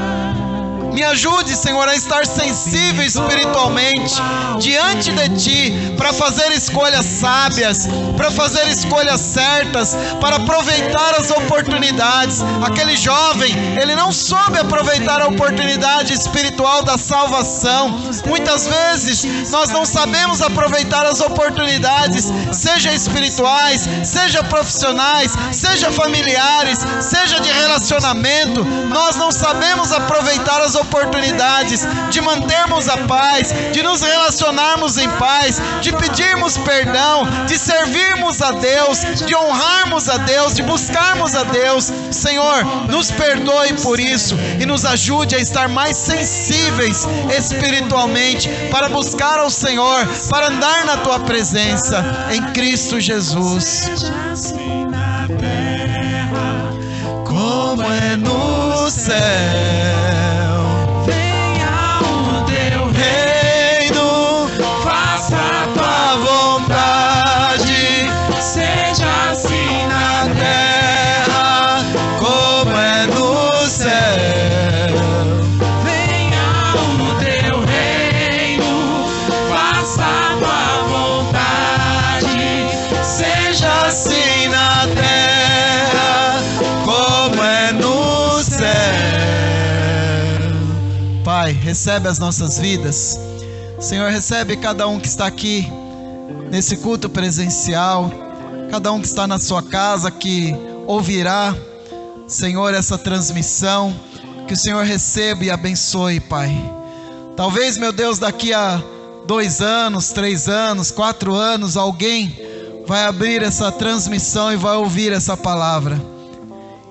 Me ajude, Senhor, a estar sensível espiritualmente diante de Ti, para fazer escolhas sábias, para fazer escolhas certas, para aproveitar as oportunidades. Aquele jovem, ele não soube aproveitar a oportunidade espiritual da salvação. Muitas vezes nós não sabemos aproveitar as oportunidades, seja espirituais, seja profissionais, seja familiares, seja de relacionamento. Nós não sabemos aproveitar as oportunidades oportunidades de mantermos a paz, de nos relacionarmos em paz, de pedirmos perdão, de servirmos a Deus, de honrarmos a Deus, de buscarmos a Deus. Senhor, nos perdoe por isso e nos ajude a estar mais sensíveis espiritualmente para buscar ao Senhor, para andar na Tua presença, em Cristo Jesus. Assim na terra, Como é no céu, venha o teu reino, faça a tua vontade, seja assim na terra, como é no céu. venha o teu reino, faça a tua vontade, seja Assim na terra, como é no céu. Pai, recebe as nossas vidas. Senhor, recebe cada um que está aqui nesse culto presencial, cada um que está na sua casa, que ouvirá, Senhor, essa transmissão. Que o Senhor receba e abençoe, Pai. Talvez, meu Deus, daqui a 2 anos, 3 anos, 4 anos, alguém vai abrir essa transmissão e vai ouvir essa palavra.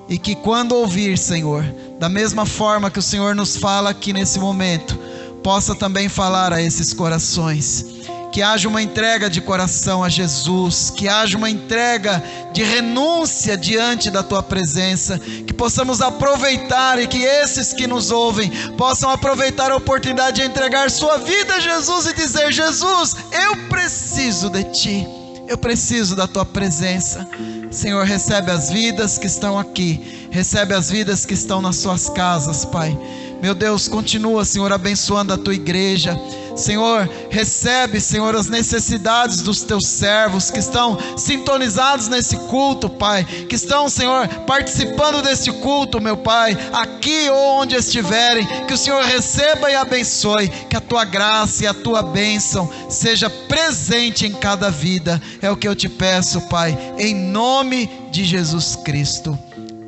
E que quando ouvir, Senhor, da mesma forma que o Senhor nos fala aqui nesse momento, possa também falar a esses corações. Que haja uma entrega de coração a Jesus, que haja uma entrega de renúncia diante da Tua presença, que possamos aproveitar e que esses que nos ouvem possam aproveitar a oportunidade de entregar sua vida a Jesus e dizer: Jesus, eu preciso de Ti, eu preciso da Tua presença. Senhor, recebe as vidas que estão aqui, recebe as vidas que estão nas suas casas, Pai. Meu Deus, continua, Senhor, abençoando a Tua igreja. Senhor, recebe, Senhor, as necessidades dos Teus servos que estão sintonizados nesse culto, Pai, que estão, Senhor, participando desse culto, meu Pai, aqui ou onde estiverem. Que o Senhor receba e abençoe, que a Tua graça e a Tua bênção seja presente em cada vida. É o que eu te peço, Pai, em nome de Jesus Cristo.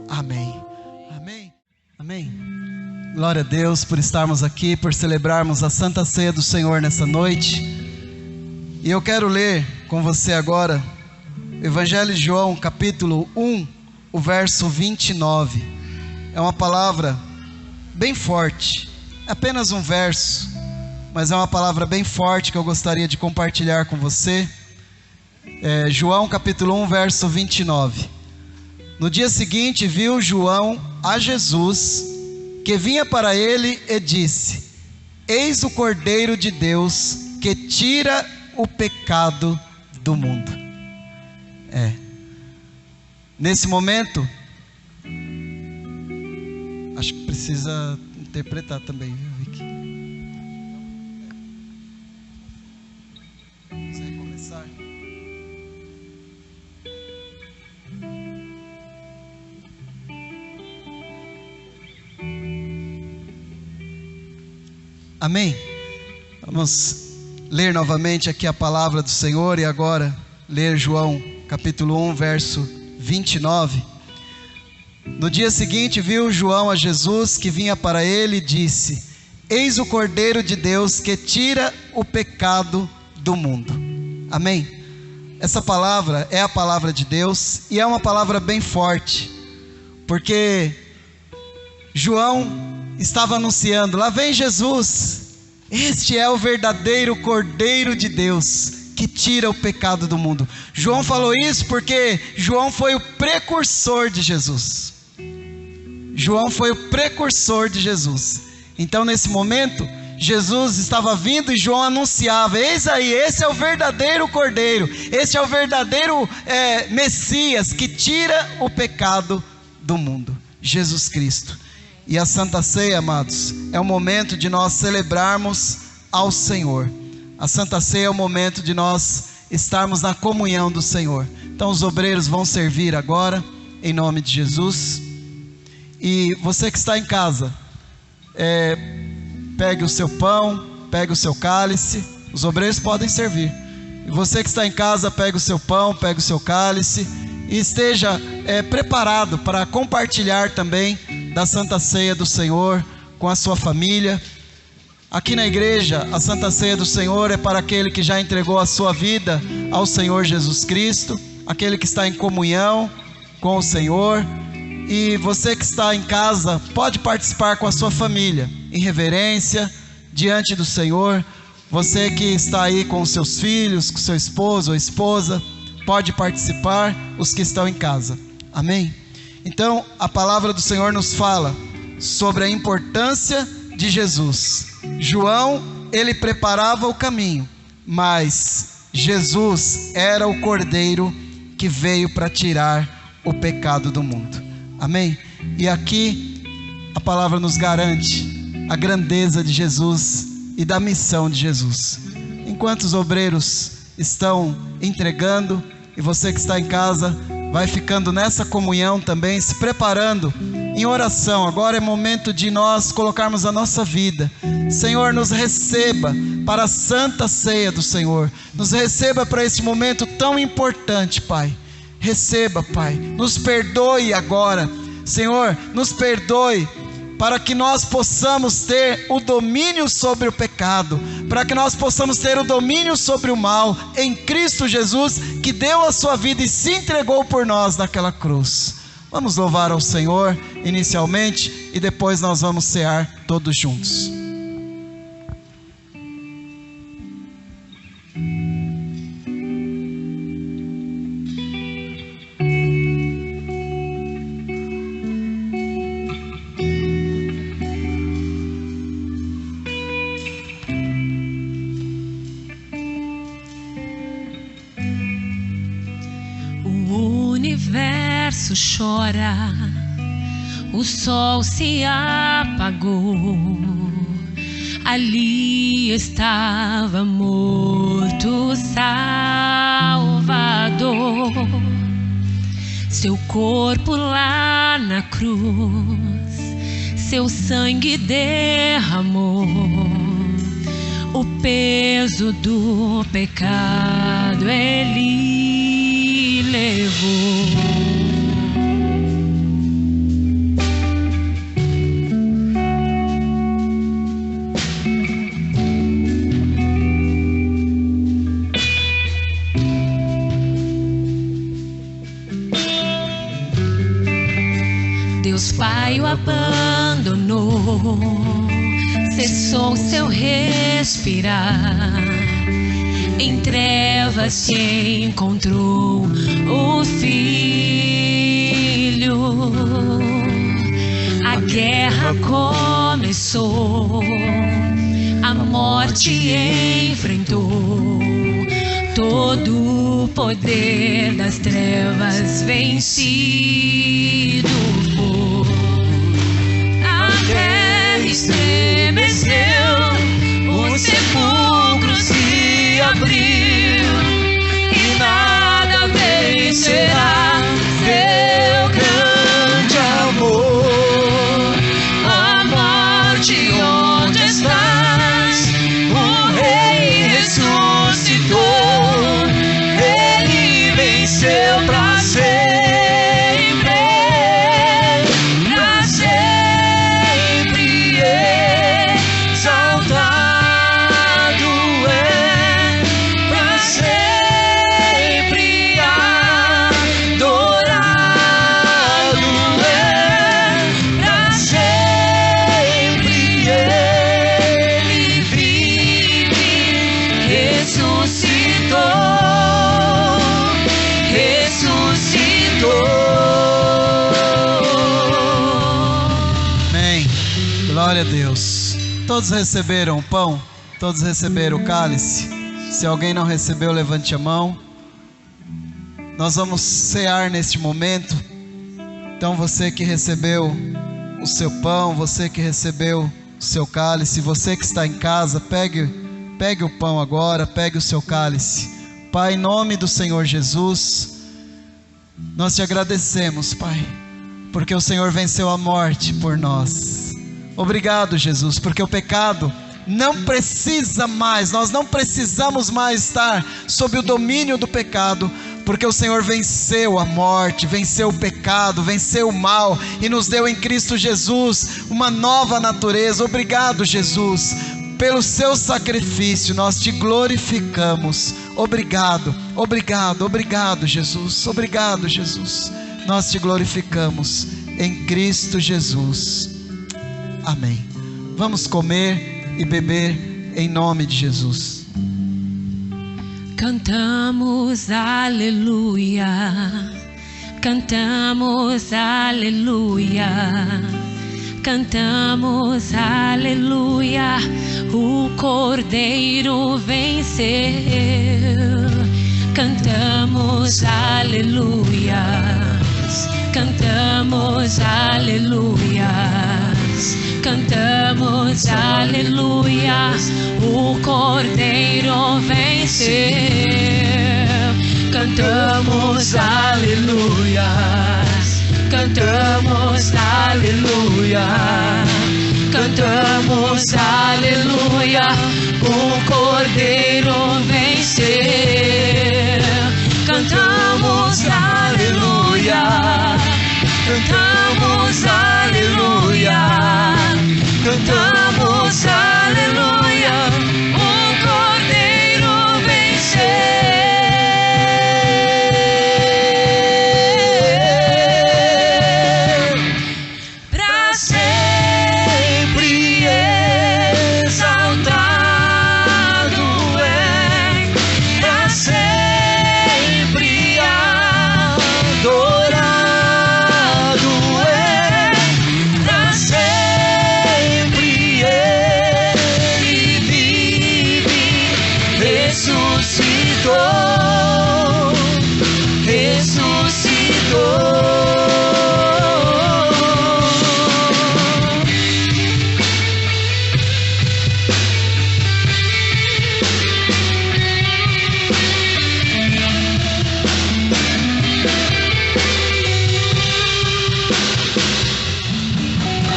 Amém. Amém. Amém. Glória a Deus por estarmos aqui, por celebrarmos a Santa Ceia do Senhor nessa noite. E eu quero ler com você agora o Evangelho de João, capítulo 1, o verso 29. É uma palavra bem forte, é apenas um verso, mas é uma palavra bem forte que eu gostaria de compartilhar com você. João capítulo 1, verso 29. No dia seguinte viu João a Jesus, que vinha para ele, e disse: Eis o Cordeiro de Deus, que tira o pecado do mundo. Nesse momento, acho que precisa interpretar também, viu, Vicky? Vamos recomeçar. Amém? Vamos ler novamente aqui a palavra do Senhor e agora ler João capítulo 1, verso 29. No dia seguinte viu João a Jesus, que vinha para ele, e disse: Eis o Cordeiro de Deus, que tira o pecado do mundo. Amém? Essa palavra é a palavra de Deus e é uma palavra bem forte, porque João estava anunciando: lá vem Jesus, este é o verdadeiro Cordeiro de Deus, que tira o pecado do mundo. João falou isso porque João foi o precursor de Jesus. João foi o precursor de Jesus. Então nesse momento, Jesus estava vindo e João anunciava: eis aí, esse é o verdadeiro Cordeiro, esse é o verdadeiro Messias, que tira o pecado do mundo, Jesus Cristo. E a Santa Ceia, amados, é o momento de nós celebrarmos ao Senhor. A Santa Ceia é o momento de nós estarmos na comunhão do Senhor. Então os obreiros vão servir agora, em nome de Jesus. E você que está em casa, pegue o seu pão, pegue o seu cálice. Os obreiros podem servir. E você que está em casa, pegue o seu pão, pegue o seu cálice e esteja preparado para compartilhar também da Santa Ceia do Senhor com a sua família. Aqui na igreja, a Santa Ceia do Senhor é para aquele que já entregou a sua vida ao Senhor Jesus Cristo, aquele que está em comunhão com o Senhor. E você que está em casa pode participar com a sua família, em reverência, diante do Senhor. Você que está aí com os seus filhos, com seu esposo ou esposa, pode participar, os que estão em casa. Amém? Então, a palavra do Senhor nos fala sobre a importância de Jesus. João, ele preparava o caminho, mas Jesus era o Cordeiro que veio para tirar o pecado do mundo. Amém? E aqui a palavra nos garante a grandeza de Jesus e da missão de Jesus. Enquanto os obreiros estão entregando, e você que está em casa vai ficando nessa comunhão também, se preparando em oração. Agora é momento de nós colocarmos a nossa vida. Senhor, nos receba para a Santa Ceia do Senhor. Nos receba para esse momento tão importante, Pai. Receba, Pai. Nos perdoe agora. Senhor, nos perdoe para que nós possamos ter o domínio sobre o pecado, para que nós possamos ter o domínio sobre o mal, em Cristo Jesus, que deu a sua vida e se entregou por nós naquela cruz. Vamos louvar ao Senhor inicialmente e depois nós vamos cear todos juntos. Chora, o sol se apagou, ali estava morto Salvador, seu corpo lá na cruz, seu sangue derramou, o peso do pecado ele levou. Deus Pai o abandonou, cessou seu respirar, em trevas se encontrou o Filho. A guerra começou, a morte enfrentou, todo o poder das trevas vencido foi. A terra estremeceu, o sepulcro se abriu e nada vencerá teu grande amor. A morte, onde estás? O Rei ressuscitou, ele venceu pra sempre. Glória a Deus. Todos receberam o pão? Todos receberam o cálice? Se alguém não recebeu, levante a mão. Nós vamos cear neste momento. Então você que recebeu o seu pão, você que recebeu o seu cálice, você que está em casa, pegue o pão agora, pegue o seu cálice. Pai, em nome do Senhor Jesus, nós te agradecemos, Pai, porque o Senhor venceu a morte por nós. Obrigado, Jesus, porque o pecado não precisa mais, nós não precisamos mais estar sob o domínio do pecado, porque o Senhor venceu a morte, venceu o pecado, venceu o mal e nos deu em Cristo Jesus uma nova natureza. Obrigado, Jesus, pelo seu sacrifício, nós te glorificamos. Obrigado, obrigado, obrigado, Jesus. Obrigado, Jesus. Nós te glorificamos em Cristo Jesus. Amém. Vamos comer e beber em nome de Jesus. Cantamos aleluia, cantamos aleluia, cantamos aleluia, o Cordeiro venceu. Cantamos aleluia, cantamos aleluia, cantamos aleluia, o Cordeiro venceu. Cantamos aleluia, cantamos aleluia, cantamos aleluia, o Cordeiro venceu. Cantamos aleluia, cantamos aleluia, cantamos aleluia, o Cordeiro venceu. Para sempre exaltado é, para sempre adorado é, para sempre ele vive, ressuscitou, ressuscitou.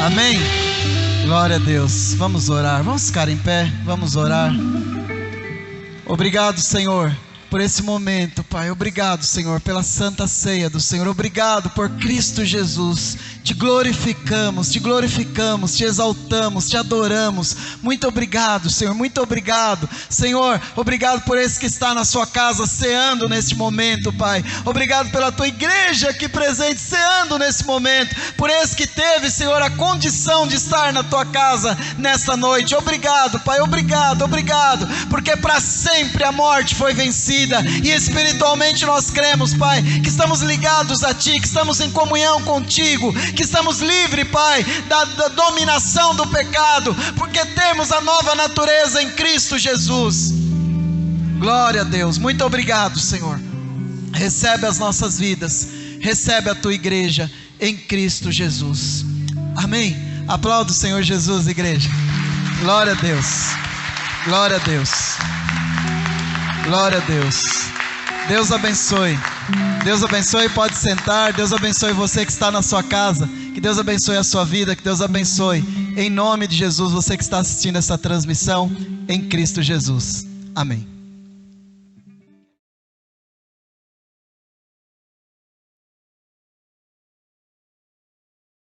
Amém. Glória a Deus. Vamos orar. Vamos ficar em pé. Vamos orar. Obrigado, Senhor, por esse momento, Pai. Obrigado, Senhor, pela santa ceia do Senhor. Obrigado por Cristo Jesus. Te glorificamos, te exaltamos, te adoramos. Muito obrigado, Senhor, muito obrigado. Senhor, obrigado por esse que está na sua casa ceando neste momento, Pai. Obrigado pela tua igreja aqui presente ceando nesse momento. Por esse que teve, Senhor, a condição de estar na tua casa nesta noite. Obrigado, Pai, obrigado, obrigado. Porque para sempre a morte foi vencida. E espiritualmente nós cremos, Pai, que estamos ligados a Ti, que estamos em comunhão contigo, que estamos livres, Pai, da dominação do pecado, porque temos a nova natureza em Cristo Jesus. Glória a Deus. Muito obrigado, Senhor. Recebe as nossas vidas, recebe a tua igreja em Cristo Jesus. Amém. Aplauda o Senhor Jesus, igreja. Glória a Deus. Glória a Deus. Glória a Deus. Deus abençoe. Deus abençoe, pode sentar. Deus abençoe você que está na sua casa. Que Deus abençoe a sua vida. Que Deus abençoe, em nome de Jesus, você que está assistindo essa transmissão em Cristo Jesus. Amém.